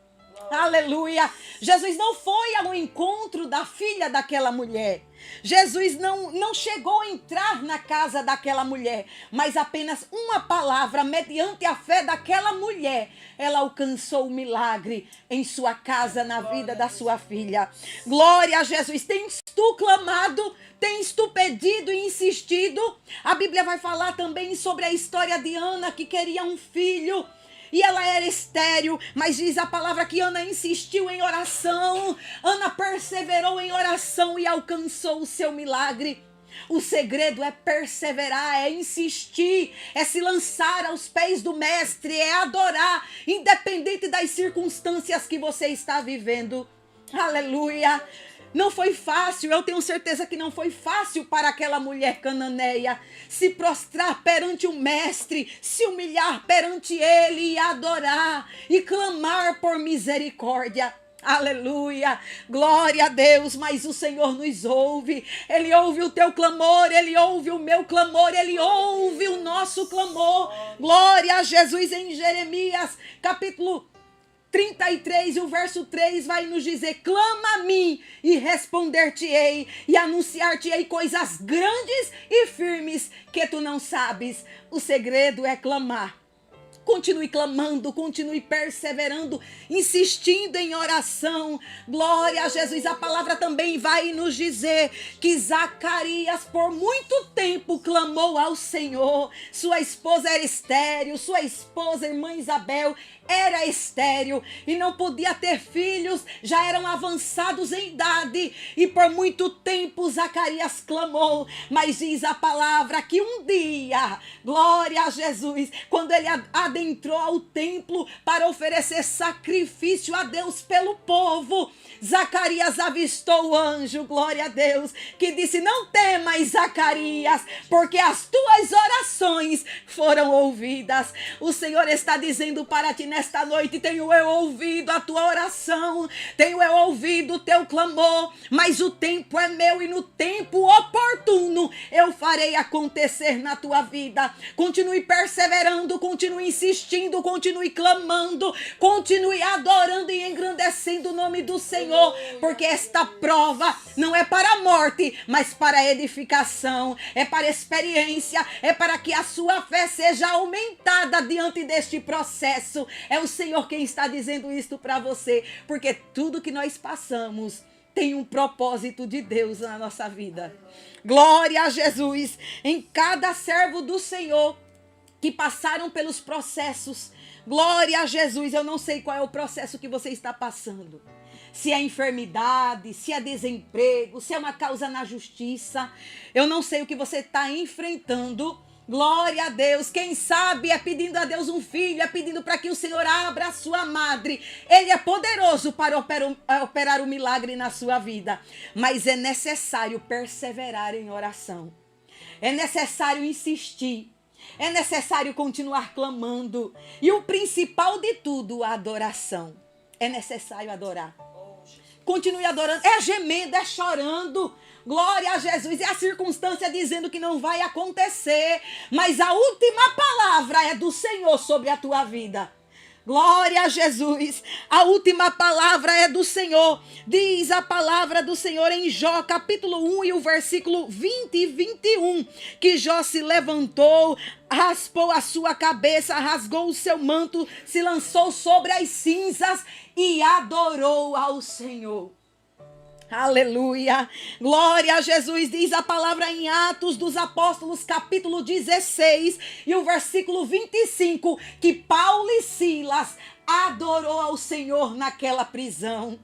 Aleluia. Jesus não foi ao encontro da filha daquela mulher. Jesus não chegou a entrar na casa daquela mulher, mas apenas uma palavra, mediante a fé daquela mulher, ela alcançou o milagre em sua casa, na vida da sua filha. Glória a Jesus. Tens tu clamado? Tens tu pedido e insistido? A Bíblia vai falar também sobre a história de Ana, que queria um filho. E ela era estéril, mas diz a palavra que Ana insistiu em oração. Ana perseverou em oração e alcançou o seu milagre. O segredo é perseverar, é insistir, é se lançar aos pés do mestre, é adorar, independente das circunstâncias que você está vivendo. Aleluia. Não foi fácil, eu tenho certeza que não foi fácil para aquela mulher cananeia se prostrar perante o mestre, se humilhar perante ele e adorar e clamar por misericórdia. Aleluia, glória a Deus. Mas o Senhor nos ouve, Ele ouve o teu clamor, Ele ouve o meu clamor, Ele ouve o nosso clamor. Glória a Jesus. Em Jeremias capítulo 33, e o verso 3 vai nos dizer, clama a mim e responder-te-ei e anunciar-te-ei coisas grandes e firmes que tu não sabes. O segredo é clamar. Continue clamando, continue perseverando, insistindo em oração. Glória a Jesus. A palavra também vai nos dizer que Zacarias por muito tempo clamou ao Senhor. Sua esposa era estéril, sua esposa, irmã Isabel, era estéril e não podia ter filhos, já eram avançados em idade, e por muito tempo Zacarias clamou. Mas diz a palavra que um dia, glória a Jesus, quando ele adentrou ao templo para oferecer sacrifício a Deus pelo povo, Zacarias avistou o anjo, glória a Deus, que disse, não temas, Zacarias, porque as tuas orações foram ouvidas. O Senhor está dizendo para ti nesta noite, tenho eu ouvido a tua oração, tenho eu ouvido o teu clamor, mas o tempo é meu e no tempo oportuno eu farei acontecer na tua vida. Continue perseverando, continue insistindo, continue clamando, continue adorando e engrandecendo o nome do Senhor, porque esta prova não é para a morte, mas para a edificação, é para a experiência, é para que a sua fé seja aumentada diante deste processo. É o Senhor quem está dizendo isto para você, porque tudo que nós passamos tem um propósito de Deus na nossa vida. Glória a Jesus. Em cada servo do Senhor que passaram pelos processos, glória a Jesus. Eu não sei qual é o processo que você está passando. Se é enfermidade, se é desemprego, se é uma causa na justiça. Eu não sei o que você está enfrentando. Glória a Deus. Quem sabe é pedindo a Deus um filho, é pedindo para que o Senhor abra a sua madre. Ele é poderoso para operar o milagre na sua vida. Mas é necessário perseverar em oração. É necessário insistir. É necessário continuar clamando. E o principal de tudo, a adoração. É necessário adorar. Continue adorando. É gemendo, é chorando. Glória a Jesus. É a circunstância dizendo que não vai acontecer. Mas a última palavra é do Senhor sobre a tua vida. Glória a Jesus. A última palavra é do Senhor. Diz a palavra do Senhor em Jó, capítulo 1 e o versículo 20 e 21. Que Jó se levantou, raspou a sua cabeça, rasgou o seu manto, se lançou sobre as cinzas e adorou ao Senhor. Aleluia, glória a Jesus. Diz a palavra em Atos dos Apóstolos, capítulo 16 e o versículo 25, que Paulo e Silas adorou ao Senhor naquela prisão.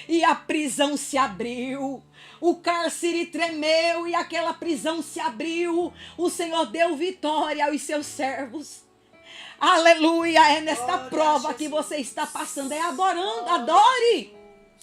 E a prisão se abriu, o cárcere tremeu e aquela prisão se abriu. O Senhor deu vitória aos seus servos. Aleluia, é nesta prova que você está passando, é adorando, adore.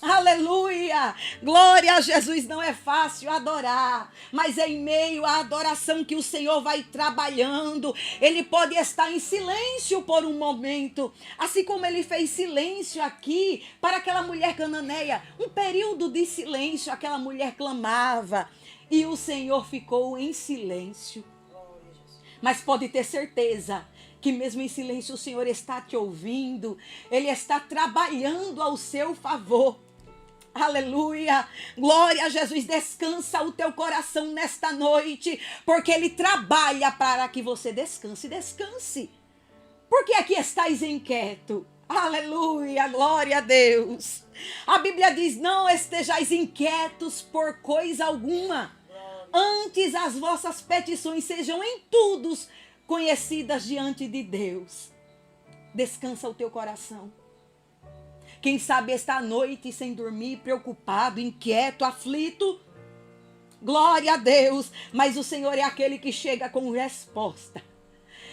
Aleluia, glória a Jesus. Não é fácil adorar, mas é em meio à adoração que o Senhor vai trabalhando. Ele pode estar em silêncio por um momento, assim como ele fez silêncio aqui para aquela mulher cananeia. Um período de silêncio, aquela mulher clamava e o Senhor ficou em silêncio. Mas pode ter certeza que mesmo em silêncio o Senhor está te ouvindo, Ele está trabalhando ao seu favor. Aleluia, glória a Jesus. Descansa o teu coração nesta noite, porque Ele trabalha para que você descanse. Descanse. Por que aqui estáis inquieto? Aleluia, glória a Deus. A Bíblia diz: não estejais inquietos por coisa alguma. Antes as vossas petições sejam em tudo conhecidas diante de Deus. Descansa o teu coração. Quem sabe esta noite sem dormir, preocupado, inquieto, aflito. Glória a Deus. Mas o Senhor é aquele que chega com resposta.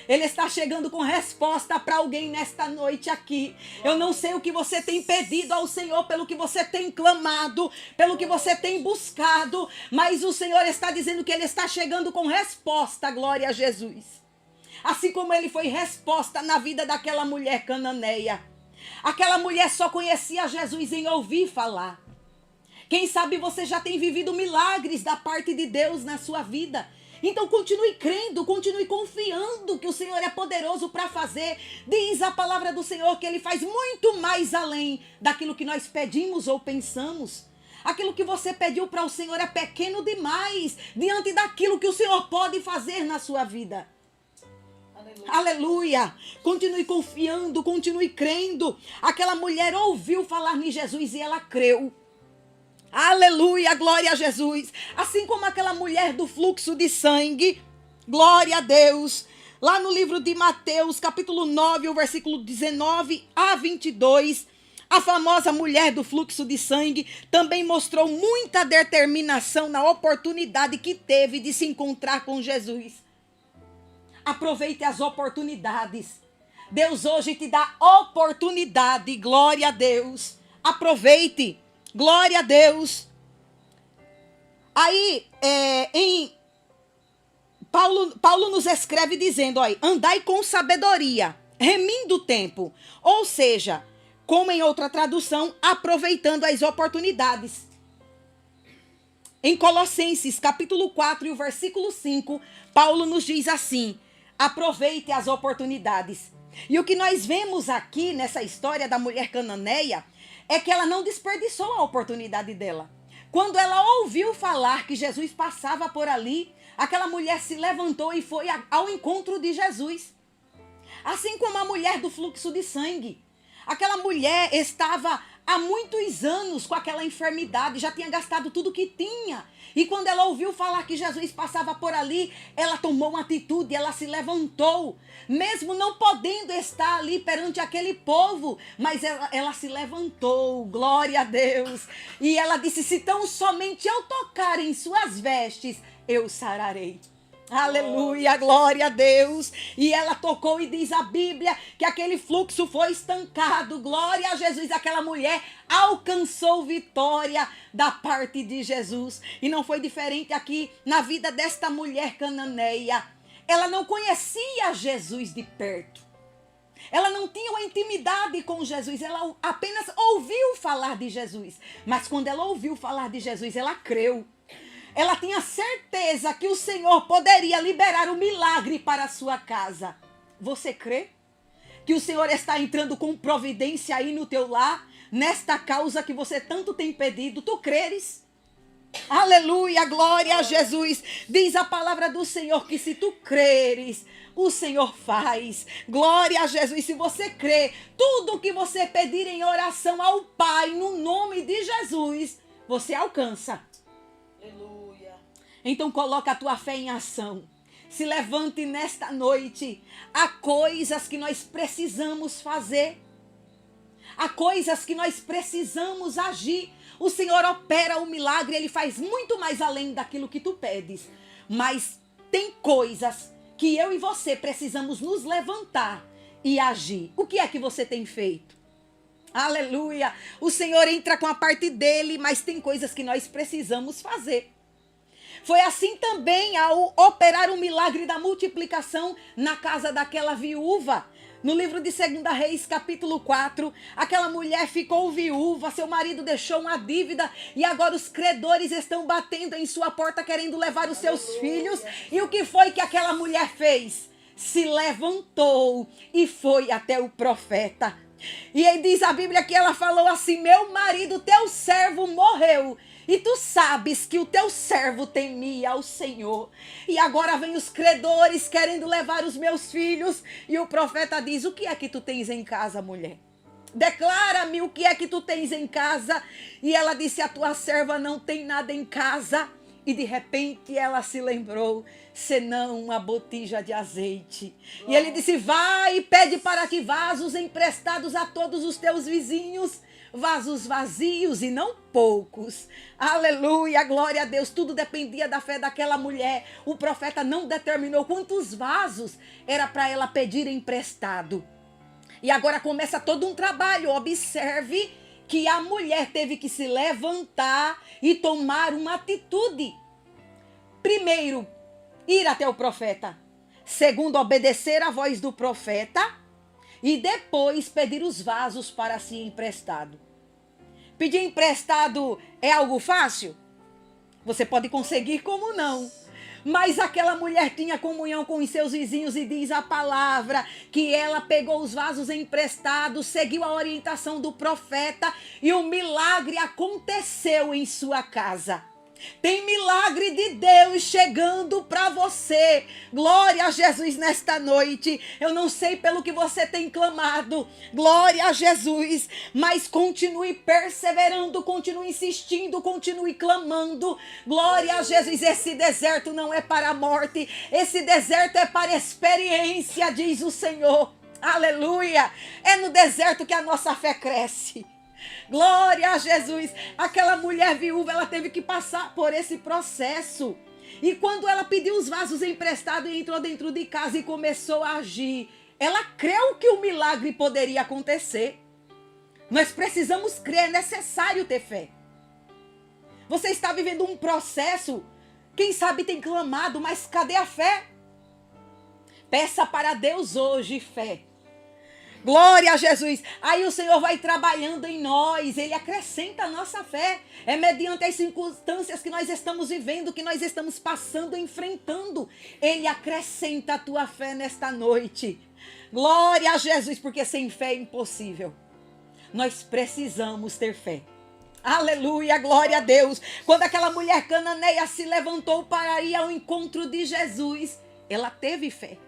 Ele está chegando com resposta para alguém nesta noite aqui. Eu não sei o que você tem pedido ao Senhor, pelo que você tem clamado, pelo que você tem buscado, mas o Senhor está dizendo que Ele está chegando com resposta. Glória a Jesus. Assim como Ele foi resposta na vida daquela mulher cananeia. Aquela mulher só conhecia Jesus em ouvir falar. Quem sabe você já tem vivido milagres da parte de Deus na sua vida. Então continue crendo, continue confiando que o Senhor é poderoso para fazer. Diz a palavra do Senhor que Ele faz muito mais além daquilo que nós pedimos ou pensamos. Aquilo que você pediu para o Senhor é pequeno demais diante daquilo que o Senhor pode fazer na sua vida. Aleluia. Continue confiando, continue crendo. Aquela mulher ouviu falar em Jesus e ela creu. Aleluia, glória a Jesus. Assim como aquela mulher do fluxo de sangue, glória a Deus. Lá no livro de Mateus, capítulo 9, o versículo 19 a 22, a famosa mulher do fluxo de sangue também mostrou muita determinação na oportunidade que teve de se encontrar com Jesus. Aproveite as oportunidades. Deus hoje te dá oportunidade. Glória a Deus. Aproveite. Glória a Deus. Aí, Paulo nos escreve dizendo, andai com sabedoria, remindo o tempo. Ou seja, como em outra tradução, aproveitando as oportunidades. Em Colossenses, capítulo 4 e o versículo 5, Paulo nos diz assim: aproveite as oportunidades. E o que nós vemos aqui nessa história da mulher cananeia é que ela não desperdiçou a oportunidade dela. Quando ela ouviu falar que Jesus passava por ali, aquela mulher se levantou e foi ao encontro de Jesus. Assim como a mulher do fluxo de sangue. Aquela mulher estava há muitos anos com aquela enfermidade, já tinha gastado tudo que tinha. E quando ela ouviu falar que Jesus passava por ali, ela tomou uma atitude, ela se levantou. Mesmo não podendo estar ali perante aquele povo, mas ela se levantou, glória a Deus. E ela disse: se tão somente eu tocar em suas vestes, eu sararei. Aleluia, glória a Deus. E ela tocou e diz a Bíblia que aquele fluxo foi estancado. Glória a Jesus. Aquela mulher alcançou vitória da parte de Jesus. E não foi diferente aqui na vida desta mulher cananeia. Ela não conhecia Jesus de perto. Ela não tinha uma intimidade com Jesus. Ela apenas ouviu falar de Jesus. Mas quando ela ouviu falar de Jesus, ela creu. Ela tinha certeza que o Senhor poderia liberar o milagre para a sua casa. Você crê? Que o Senhor está entrando com providência aí no teu lar, nesta causa que você tanto tem pedido. Tu creres? Aleluia, glória a Jesus. Diz a palavra do Senhor que se tu creres, o Senhor faz. Glória a Jesus. Se você crê, tudo o que você pedir em oração ao Pai, no nome de Jesus, você alcança. Aleluia. Então coloca a tua fé em ação. Se levante nesta noite. Há coisas que nós precisamos fazer. Há coisas que nós precisamos agir. O Senhor opera o milagre, Ele faz muito mais além daquilo que tu pedes. Mas tem coisas que eu e você precisamos nos levantar e agir. O que é que você tem feito? Aleluia! O Senhor entra com a parte dele, mas tem coisas que nós precisamos fazer. Foi assim também ao operar o milagre da multiplicação na casa daquela viúva. No livro de 2 Reis, capítulo 4, aquela mulher ficou viúva, seu marido deixou uma dívida e agora os credores estão batendo em sua porta querendo levar os seus filhos. E o que foi que aquela mulher fez? Se levantou e foi até o profeta. E aí diz a Bíblia que ela falou assim: meu marido, teu servo morreu. E tu sabes que o teu servo temia ao Senhor. E agora vem os credores querendo levar os meus filhos. E o profeta diz: o que é que tu tens em casa, mulher? Declara-me o que é que tu tens em casa. E ela disse: a tua serva não tem nada em casa. E de repente ela se lembrou, senão uma botija de azeite. E ele disse: vai e pede para que vasos emprestados a todos os teus vizinhos, vasos vazios e não poucos. Aleluia, glória a Deus. Tudo dependia da fé daquela mulher. O profeta não determinou quantos vasos era para ela pedir emprestado. E agora começa todo um trabalho. Observe que a mulher teve que se levantar e tomar uma atitude. Primeiro, ir até o profeta. Segundo, obedecer à voz do profeta. E depois pedir os vasos para si emprestado. Pedir emprestado é algo fácil? Você pode conseguir como não. Mas aquela mulher tinha comunhão com os seus vizinhos e diz a palavra que ela pegou os vasos emprestados, seguiu a orientação do profeta e o milagre aconteceu em sua casa. Tem milagre de Deus chegando para você. Glória a Jesus nesta noite. Eu não sei pelo que você tem clamado. Glória a Jesus. Mas continue perseverando, continue insistindo, continue clamando. Glória a Jesus. Esse deserto não é para a morte. Esse deserto é para a experiência, diz o Senhor. Aleluia. É no deserto que a nossa fé cresce. Glória a Jesus. Aquela mulher viúva, ela teve que passar por esse processo. E quando ela pediu os vasos emprestados e entrou dentro de casa e começou a agir, ela creu que o milagre poderia acontecer. Nós precisamos crer, é necessário ter fé. Você está vivendo um processo, quem sabe tem clamado, mas cadê a fé? Peça para Deus hoje fé. Glória a Jesus. Aí o Senhor vai trabalhando em nós, Ele acrescenta a nossa fé. É mediante as circunstâncias que nós estamos vivendo, que nós estamos passando, enfrentando. Ele acrescenta a tua fé nesta noite. Glória a Jesus, porque sem fé é impossível. Nós precisamos ter fé. Aleluia, glória a Deus. Quando aquela mulher cananeia se levantou para ir ao encontro de Jesus, ela teve fé.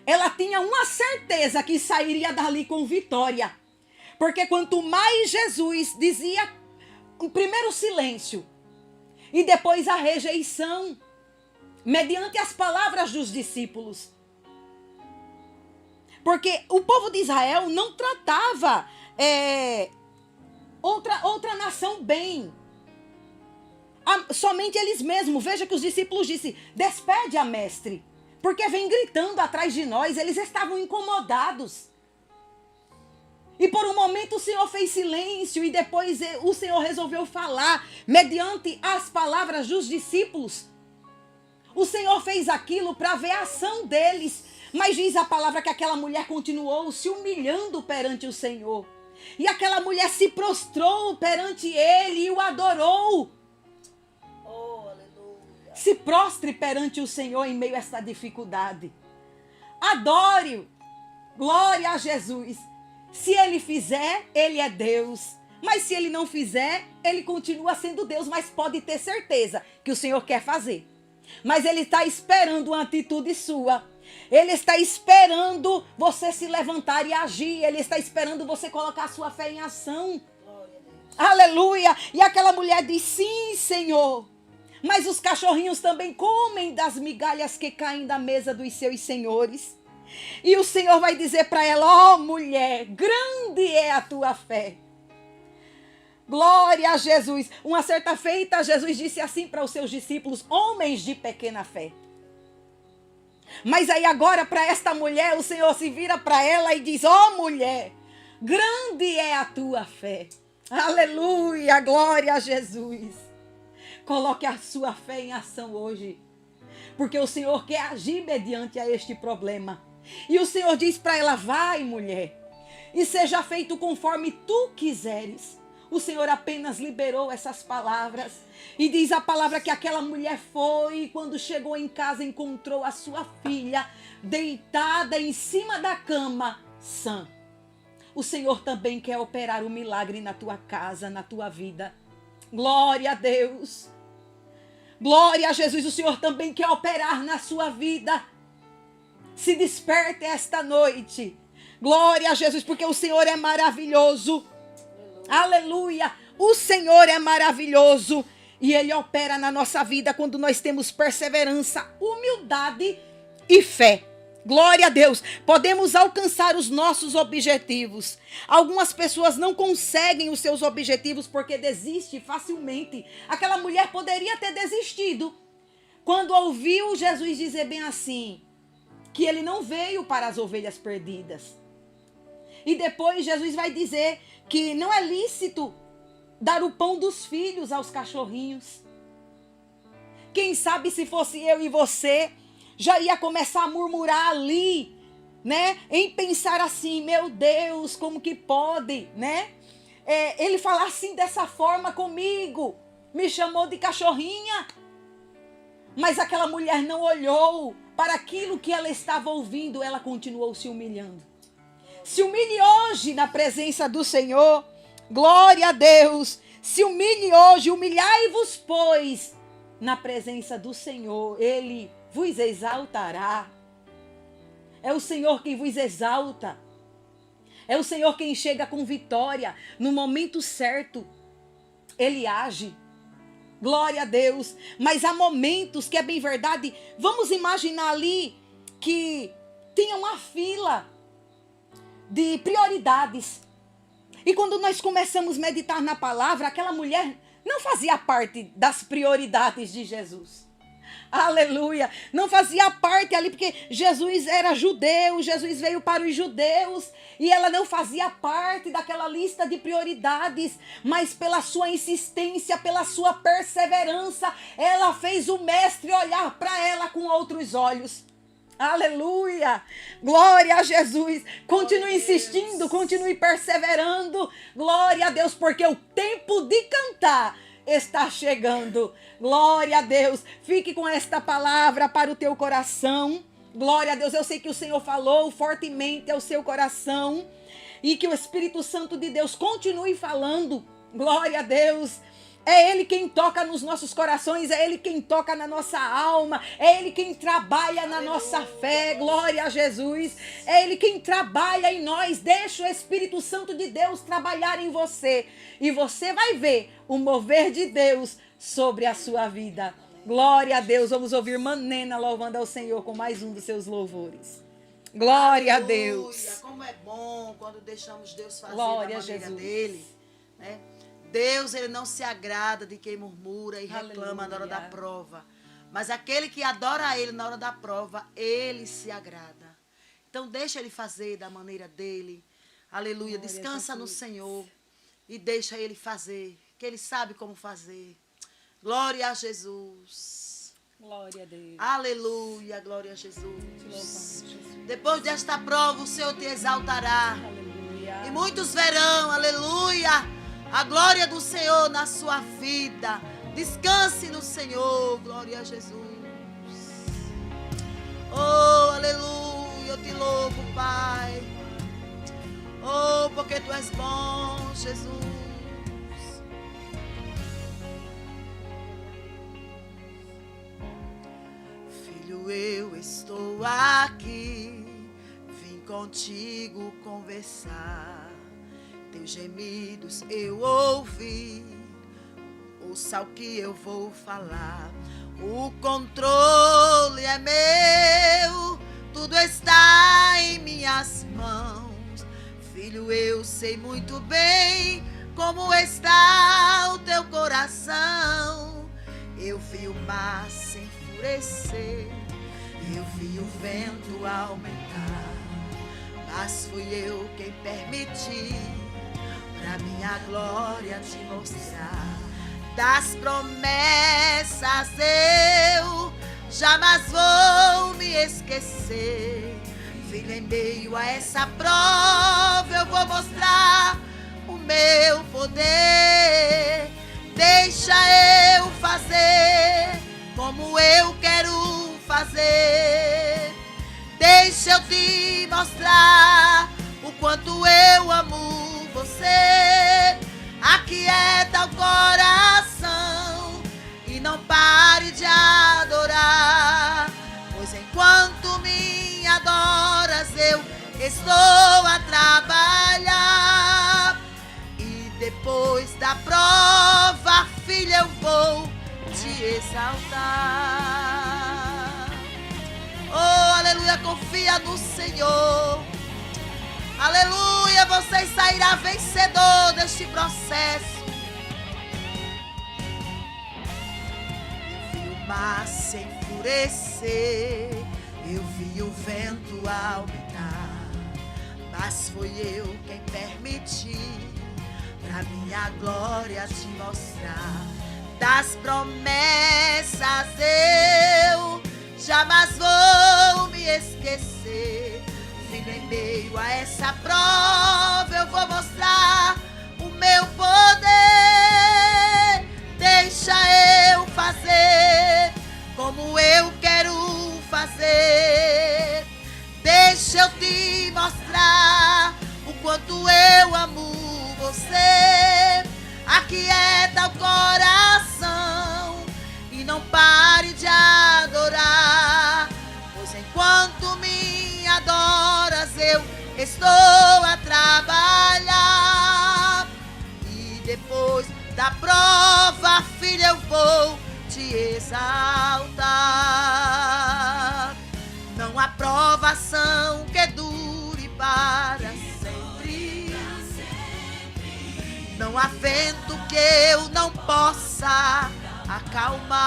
Ela tinha uma certeza que sairia dali com vitória. Porque quanto mais Jesus dizia, primeiro o silêncio e depois a rejeição, mediante as palavras dos discípulos. Porque o povo de Israel não tratava outra nação bem. Somente eles mesmos. Veja que os discípulos disseram, despede a mestre. Porque vem gritando atrás de nós. Eles estavam incomodados. E por um momento o Senhor fez silêncio. E depois o Senhor resolveu falar. Mediante as palavras dos discípulos. O Senhor fez aquilo para ver a ação deles. Mas diz a palavra que aquela mulher continuou se humilhando perante o Senhor. E aquela mulher se prostrou perante ele e o adorou. Oh, aleluia. Se prostre perante o Senhor em meio a esta dificuldade. Adore-o. Glória a Jesus. Se ele fizer, ele é Deus. Mas se ele não fizer, ele continua sendo Deus. Mas pode ter certeza que o Senhor quer fazer. Mas ele está esperando uma atitude sua. Ele está esperando você se levantar e agir. Ele está esperando você colocar a sua fé em ação. Aleluia. E aquela mulher diz, sim, Senhor. Mas os cachorrinhos também comem das migalhas que caem da mesa dos seus senhores. E o Senhor vai dizer para ela, ó mulher, grande é a tua fé. Glória a Jesus. Uma certa feita, Jesus disse assim para os seus discípulos, homens de pequena fé. Mas aí agora para esta mulher, o Senhor se vira para ela e diz, ó mulher, grande é a tua fé. Aleluia, glória a Jesus. Coloque a sua fé em ação hoje. Porque o Senhor quer agir mediante a este problema. E o Senhor diz para ela, vai mulher, e seja feito conforme tu quiseres. O Senhor apenas liberou essas palavras. E diz a palavra que aquela mulher foi e quando chegou em casa encontrou a sua filha deitada em cima da cama, sã. O Senhor também quer operar um milagre na tua casa, na tua vida. Glória a Deus. Glória a Jesus. O Senhor também quer operar na sua vida. Se desperte esta noite. Glória a Jesus, porque o Senhor é maravilhoso. Aleluia. O Senhor é maravilhoso. E Ele opera na nossa vida quando nós temos perseverança, humildade e fé. Glória a Deus. Podemos alcançar os nossos objetivos. Algumas pessoas não conseguem os seus objetivos porque desistem facilmente. Aquela mulher poderia ter desistido quando ouviu Jesus dizer bem assim, que Ele não veio para as ovelhas perdidas. E depois Jesus vai dizer que não é lícito dar o pão dos filhos aos cachorrinhos. Quem sabe se fosse eu e você, já ia começar a murmurar ali, né? Em pensar assim, meu Deus, como que pode, né? Ele falar assim dessa forma comigo, me chamou de cachorrinha. Mas aquela mulher não olhou para aquilo que ela estava ouvindo, ela continuou se humilhando. Se humilhe hoje na presença do Senhor. Glória a Deus. Se humilhe hoje, humilhai-vos, pois, na presença do Senhor. Ele vos exaltará. É o Senhor quem vos exalta. É o Senhor quem chega com vitória. No momento certo, Ele age. Glória a Deus. Mas há momentos que é bem verdade. Vamos imaginar ali que tinha uma fila de prioridades. E quando nós começamos a meditar na palavra, aquela mulher não fazia parte das prioridades de Jesus. Aleluia. Não fazia parte ali porque Jesus era judeu, Jesus veio para os judeus e ela não fazia parte daquela lista de prioridades, mas pela sua insistência, pela sua perseverança, ela fez o mestre olhar para ela com outros olhos. Aleluia! Glória a Jesus! Continue insistindo, continue perseverando. Glória a Deus, porque o tempo de cantar está chegando. Glória a Deus! Fique com esta palavra para o teu coração. Glória a Deus! Eu sei que o Senhor falou fortemente ao seu coração e que o Espírito Santo de Deus continue falando. Glória a Deus! É Ele quem toca nos nossos corações, é Ele quem toca na nossa alma, é Ele quem trabalha na nossa fé, glória a Jesus. É Ele quem trabalha em nós, deixa o Espírito Santo de Deus trabalhar em você. E você vai ver o mover de Deus sobre a sua vida. Glória a Deus, vamos ouvir Manena louvando ao Senhor com mais um dos seus louvores. Glória a Deus. Como é bom quando deixamos Deus fazer Glória da maneira Jesus. dele, né? Deus, ele não se agrada de quem murmura e reclama na hora da Aleluia. prova. Mas aquele que adora ele na hora da prova, ele se agrada. Então deixa ele fazer da maneira dele. Aleluia. Glória a Descansa no Jesus. Senhor e deixa ele fazer, que ele sabe como fazer. Glória a Jesus. Glória a Deus. Aleluia, glória a Te louvamos, Jesus. Jesus. Depois desta prova, o Senhor te exaltará. Aleluia. E muitos verão, aleluia, a glória do Senhor na sua vida. Descanse no Senhor, glória a Jesus. Oh, aleluia, eu te louvo, Pai. Oh, porque tu és bom, Jesus. Filho, eu estou aqui, vim contigo conversar. Teus gemidos eu ouvi, ouça o que eu vou falar. O controle é meu, tudo está em minhas mãos. Filho, eu sei muito bem como está o teu coração. Eu vi o mar se enfurecer, eu vi o vento aumentar, mas fui eu quem permiti pra minha glória te mostrar. Das promessas eu jamais vou me esquecer. Filho, em meio a essa prova eu vou mostrar o meu poder. Deixa eu fazer como eu quero fazer. Deixa eu te mostrar o quanto eu amo você. Aquieta o coração e não pare de adorar, pois enquanto me adoras eu estou a trabalhar. E depois da prova, filha, eu vou te exaltar. Oh, aleluia, confia no Senhor. Aleluia, você sairá vencedor deste processo. Eu vi o mar se enfurecer, eu vi o vento aumentar, mas foi eu quem permiti pra minha glória te mostrar. Das promessas eu jamais vou me esquecer. Filho, em meio a essa prova eu vou mostrar o meu poder. Deixa eu fazer como eu quero fazer. Deixa eu te mostrar o quanto eu amo você. Aquieta o coração e não pare de adorar, pois enquanto me adoras eu estou a trabalhar. E depois da prova, filha, eu vou te exaltar. Não há provação que dure para sempre. Não há vento que eu não possa acalmar.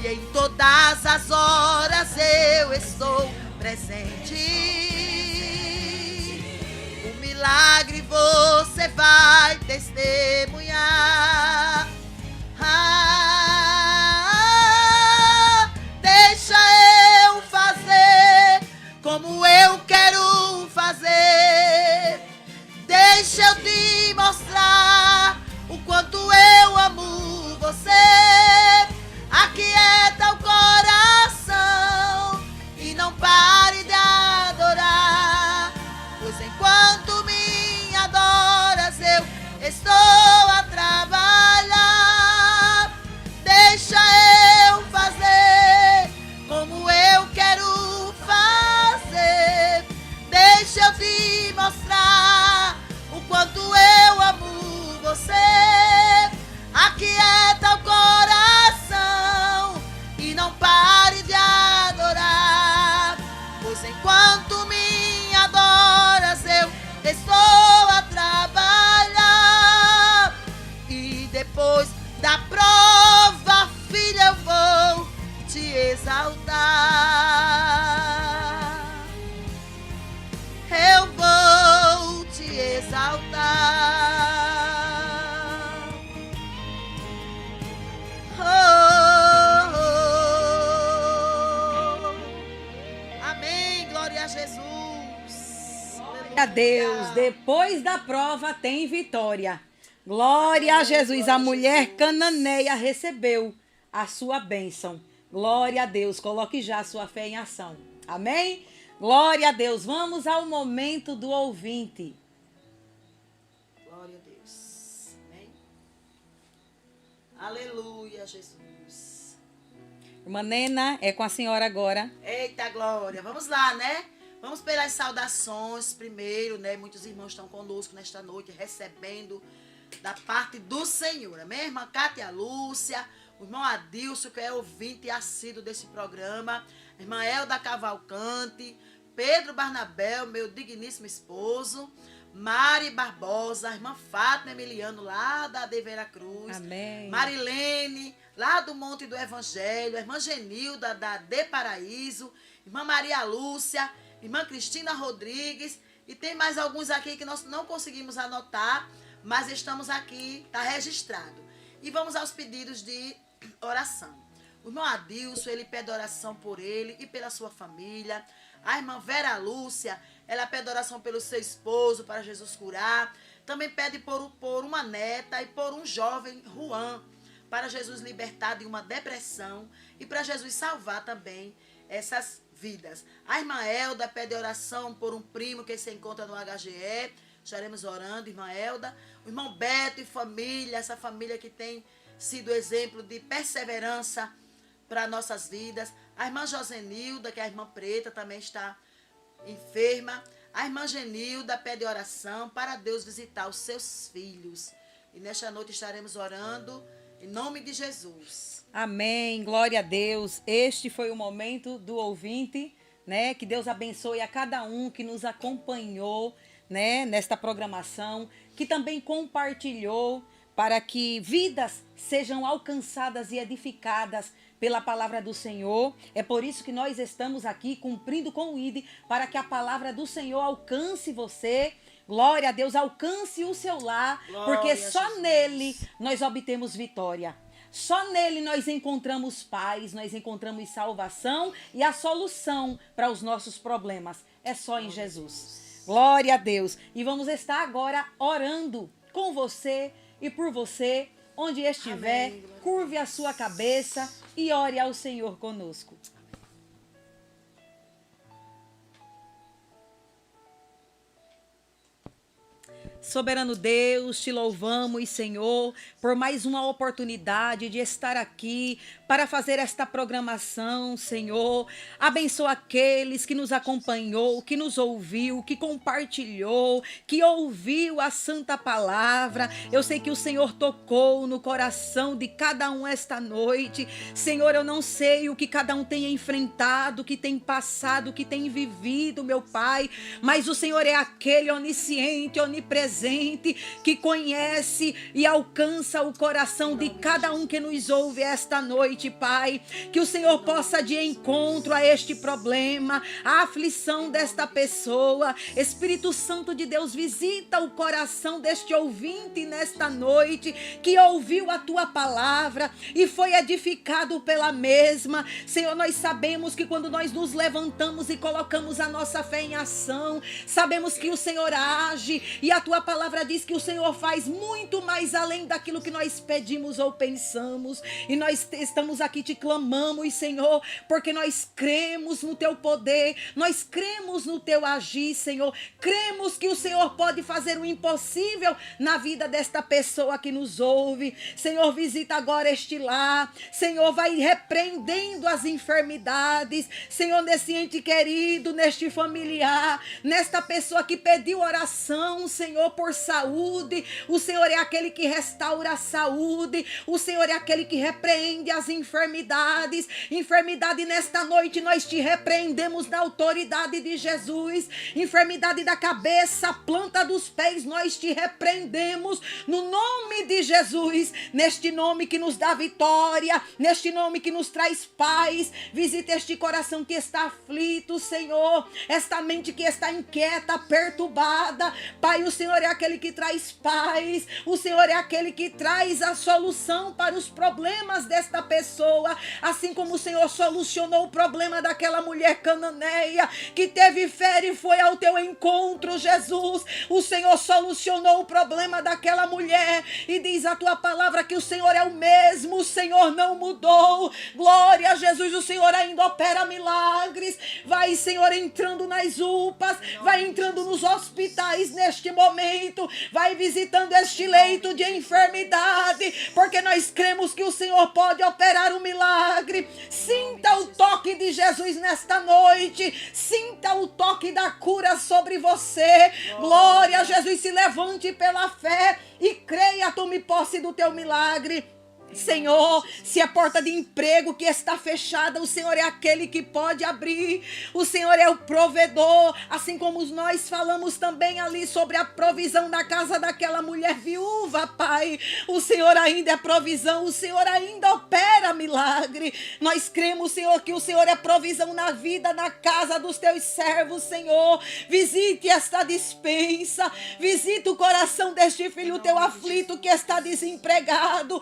E em todas as horas eu estou presente. O milagre você vai testemunhar. Deixa A Deus, depois da prova tem vitória. Glória a Jesus. A mulher cananeia recebeu a sua bênção. Glória a Deus. Coloque já a sua fé em ação. Amém? Glória a Deus. Vamos ao momento do ouvinte. Glória a Deus. Amém? Aleluia, Jesus. Irmã Nena, é com a senhora agora. Eita, glória. Vamos lá, né? Vamos pelas saudações primeiro, né? Muitos irmãos estão conosco nesta noite, recebendo da parte do Senhor. A minha irmã Cátia Lúcia, o irmão Adilson, que é ouvinte assíduo desse programa, a irmã Elda Cavalcante, Pedro Barnabé, meu digníssimo esposo, Mari Barbosa, a irmã Fátima Emiliano, lá da de Vera Cruz. Amém. Marilene, lá do Monte do Evangelho, a irmã Genilda, da De Paraíso, irmã Maria Lúcia, irmã Cristina Rodrigues, e tem mais alguns aqui que nós não conseguimos anotar, mas estamos aqui, está registrado. E vamos aos pedidos de oração. O irmão Adilson, ele pede oração por ele e pela sua família. A irmã Vera Lúcia, ela pede oração pelo seu esposo, para Jesus curar. Também pede por uma neta e por um jovem, Juan, para Jesus libertar de uma depressão e para Jesus salvar também essas vidas. A irmã Elda pede oração por um primo que se encontra no HGE. Estaremos orando, irmã Elda. O irmão Beto e família, essa família que tem sido exemplo de perseverança para nossas vidas. A irmã Josenilda, que é a irmã Preta, também está enferma. A irmã Genilda pede oração para Deus visitar os seus filhos. E nesta noite estaremos orando em nome de Jesus. Amém, glória a Deus. Este foi o momento do ouvinte, né? Que Deus abençoe a cada um que nos acompanhou, né? Nesta programação, que também compartilhou para que vidas sejam alcançadas e edificadas pela palavra do Senhor. É por isso que nós estamos aqui cumprindo com o ID, para que a palavra do Senhor alcance você. Glória a Deus, alcance o seu lar, porque só nele nós obtemos vitória. Só nele nós encontramos paz, nós encontramos salvação e a solução para os nossos problemas. É só em Jesus. Glória a Deus. E vamos estar agora orando com você e por você, onde estiver. Amém. Curve a sua cabeça e ore ao Senhor conosco. Soberano Deus, te louvamos, Senhor, por mais uma oportunidade de estar aqui para fazer esta programação, Senhor. Abençoa aqueles que nos acompanhou, que nos ouviu, que compartilhou, que ouviu a santa palavra. Eu sei que o Senhor tocou no coração de cada um esta noite. Senhor, eu não sei o que cada um tem enfrentado, o que tem passado, o que tem vivido, meu Pai, mas o Senhor é aquele onisciente, onipresente, que conhece e alcança o coração de cada um que nos ouve esta noite, Pai. Que o Senhor possa de encontro a este problema, a aflição desta pessoa. Espírito Santo de Deus, visita o coração deste ouvinte nesta noite, que ouviu a tua palavra e foi edificado pela mesma. Senhor, nós sabemos que quando nós nos levantamos e colocamos a nossa fé em ação, sabemos que o Senhor age e a tua palavra diz que o Senhor faz muito mais além daquilo que nós pedimos ou pensamos. E nós estamos aqui, te clamamos, Senhor, porque nós cremos no teu poder, nós cremos no teu agir, Senhor. Cremos que o Senhor pode fazer o impossível na vida desta pessoa que nos ouve. Senhor, visita agora este lar. Senhor, vai repreendendo as enfermidades. Senhor, nesse ente querido, neste familiar, nesta pessoa que pediu oração, Senhor, por saúde. O Senhor é aquele que restaura a saúde. O Senhor é aquele que repreende as enfermidades. Enfermidade, nesta noite nós te repreendemos na autoridade de Jesus. Enfermidade da cabeça, planta dos pés, nós te repreendemos no nome de Jesus. Neste nome que nos dá vitória, neste nome que nos traz paz. Visita este coração que está aflito, Senhor. Esta mente que está inquieta, perturbada. Pai, o Senhor Senhor é aquele que traz paz, o Senhor é aquele que traz a solução para os problemas desta pessoa, assim como o Senhor solucionou o problema daquela mulher cananeia, que teve fé e foi ao teu encontro, Jesus. O Senhor solucionou o problema daquela mulher, e diz a tua palavra que o Senhor é o mesmo, o Senhor não mudou. Glória a Jesus, o Senhor ainda opera milagres. Vai, Senhor, entrando nas UPAs, vai entrando nos hospitais neste momento, vai visitando este leito de enfermidade, porque nós cremos que o Senhor pode operar um milagre. Sinta o toque de Jesus nesta noite, sinta o toque da cura sobre você. Glória a Jesus, se levante pela fé e creia, tome posse do teu milagre. Senhor, se a porta de emprego que está fechada, o Senhor é aquele que pode abrir, o Senhor é o provedor, assim como nós falamos também ali sobre a provisão da casa daquela mulher viúva, Pai, o Senhor ainda é provisão, o Senhor ainda opera milagre. Nós cremos, Senhor, que o Senhor é provisão na vida, na casa dos teus servos, Senhor. Visite esta dispensa, visita o coração deste filho teu aflito que está desempregado.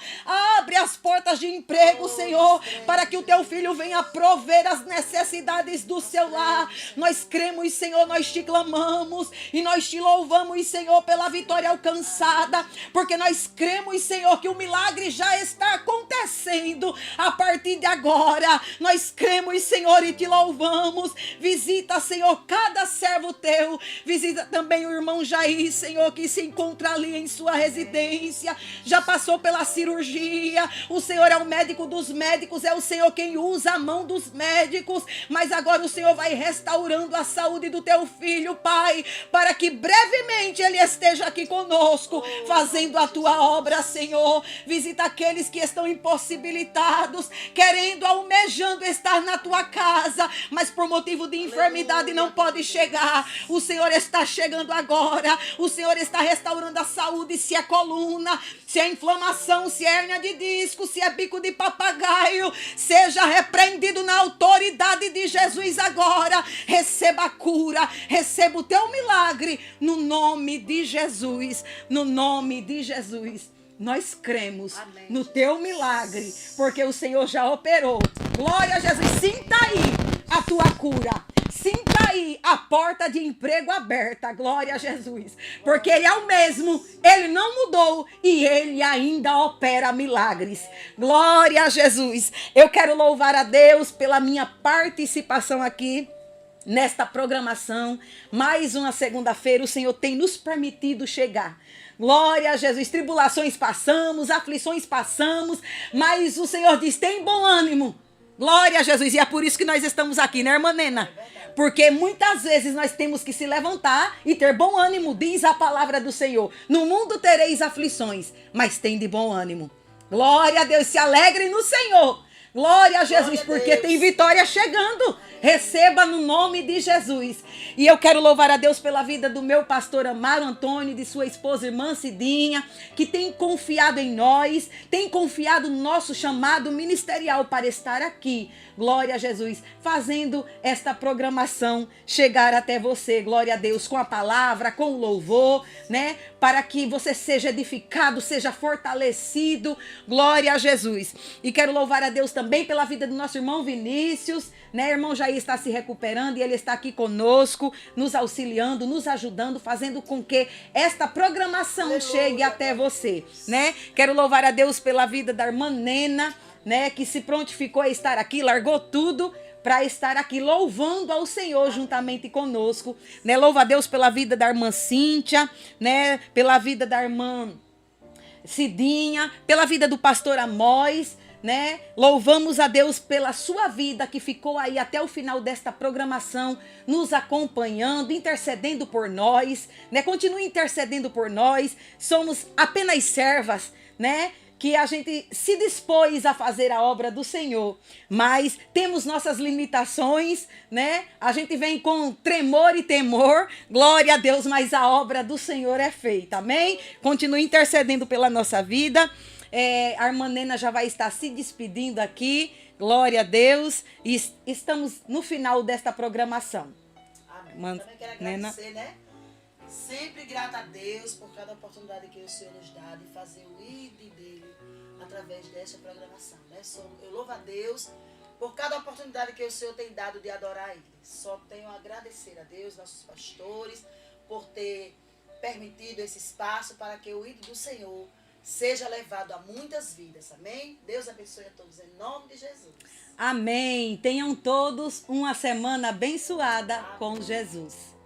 Abre as portas de emprego, Senhor, para que o teu filho venha prover as necessidades do seu lar. Nós cremos, Senhor, nós te clamamos e nós te louvamos, Senhor, pela vitória alcançada, porque nós cremos, Senhor, que o milagre já está acontecendo a partir de agora. Nós cremos, Senhor, e te louvamos. Visita, Senhor, cada servo teu. Visita também o irmão Jair, Senhor, que se encontra ali em sua residência, já passou pela cirurgia. O Senhor é o médico dos médicos, é o Senhor quem usa a mão dos médicos, mas agora o Senhor vai restaurando a saúde do teu filho, Pai, para que brevemente ele esteja aqui conosco, fazendo a tua obra, Senhor. Visita aqueles que estão impossibilitados, querendo, almejando estar na tua casa, mas por motivo de enfermidade não pode chegar. O Senhor está chegando agora, o Senhor está restaurando a saúde, se é coluna, se é inflamação, se é hérnia de disco, se é bico de papagaio, seja repreendido na autoridade de Jesus agora. Receba a cura, receba o teu milagre, no nome de Jesus, no nome de Jesus. Nós cremos no teu milagre, porque o Senhor já operou. Glória a Jesus. Sinta aí a tua cura. Sinta aí a porta de emprego aberta. Glória a Jesus. Porque Ele é o mesmo, Ele não mudou e Ele ainda opera milagres. Glória a Jesus. Eu quero louvar a Deus pela minha participação aqui nesta programação. Mais uma segunda-feira o Senhor tem nos permitido chegar. Glória a Jesus. Tribulações passamos, aflições passamos, mas o Senhor diz: tem bom ânimo. Glória a Jesus. E é por isso que nós estamos aqui, né, irmã Nena? Porque muitas vezes nós temos que se levantar e ter bom ânimo, diz a palavra do Senhor. No mundo tereis aflições, mas tem de bom ânimo. Glória a Deus. Se alegre no Senhor. Glória a Jesus, porque tem vitória chegando. Receba no nome de Jesus. E eu quero louvar a Deus pela vida do meu pastor Amaro Antônio, de sua esposa irmã Cidinha, que tem confiado em nós, tem confiado no nosso chamado ministerial para estar aqui. Glória a Jesus, fazendo esta programação chegar até você. Glória a Deus, com a palavra, com o louvor, né? Para que você seja edificado, seja fortalecido. Glória a Jesus. E quero louvar a Deus também pela vida do nosso irmão Vinícius, né? Irmão Jair está se recuperando e ele está aqui conosco, nos auxiliando, nos ajudando, fazendo com que esta programação chegue até você, né? Quero louvar a Deus pela vida da irmã Nena, né? Que se prontificou a estar aqui, largou tudo para estar aqui louvando ao Senhor juntamente conosco, né? Louva a Deus pela vida da irmã Cíntia, né? Pela vida da irmã Cidinha, pela vida do pastor Amós, né? Louvamos a Deus pela sua vida que ficou aí até o final desta programação, nos acompanhando, intercedendo por nós, né? Continue intercedendo por nós. Somos apenas servas, né? Que a gente se dispôs a fazer a obra do Senhor, mas temos nossas limitações, né? A gente vem com tremor e temor, glória a Deus, mas a obra do Senhor é feita, amém? Continue intercedendo pela nossa vida. A irmã Nena já vai estar se despedindo aqui, glória a Deus, e estamos no final desta programação. Amém. Também quero agradecer, né? Sempre grata a Deus por cada oportunidade que o Senhor nos dá de fazer o ID dele através desta programação. Né? Eu louvo a Deus por cada oportunidade que o Senhor tem dado de adorar Ele. Só tenho a agradecer a Deus, nossos pastores, por ter permitido esse espaço para que o ID do Senhor seja levado a muitas vidas. Amém? Deus abençoe a todos em nome de Jesus. Amém. Tenham todos uma semana abençoada com Jesus.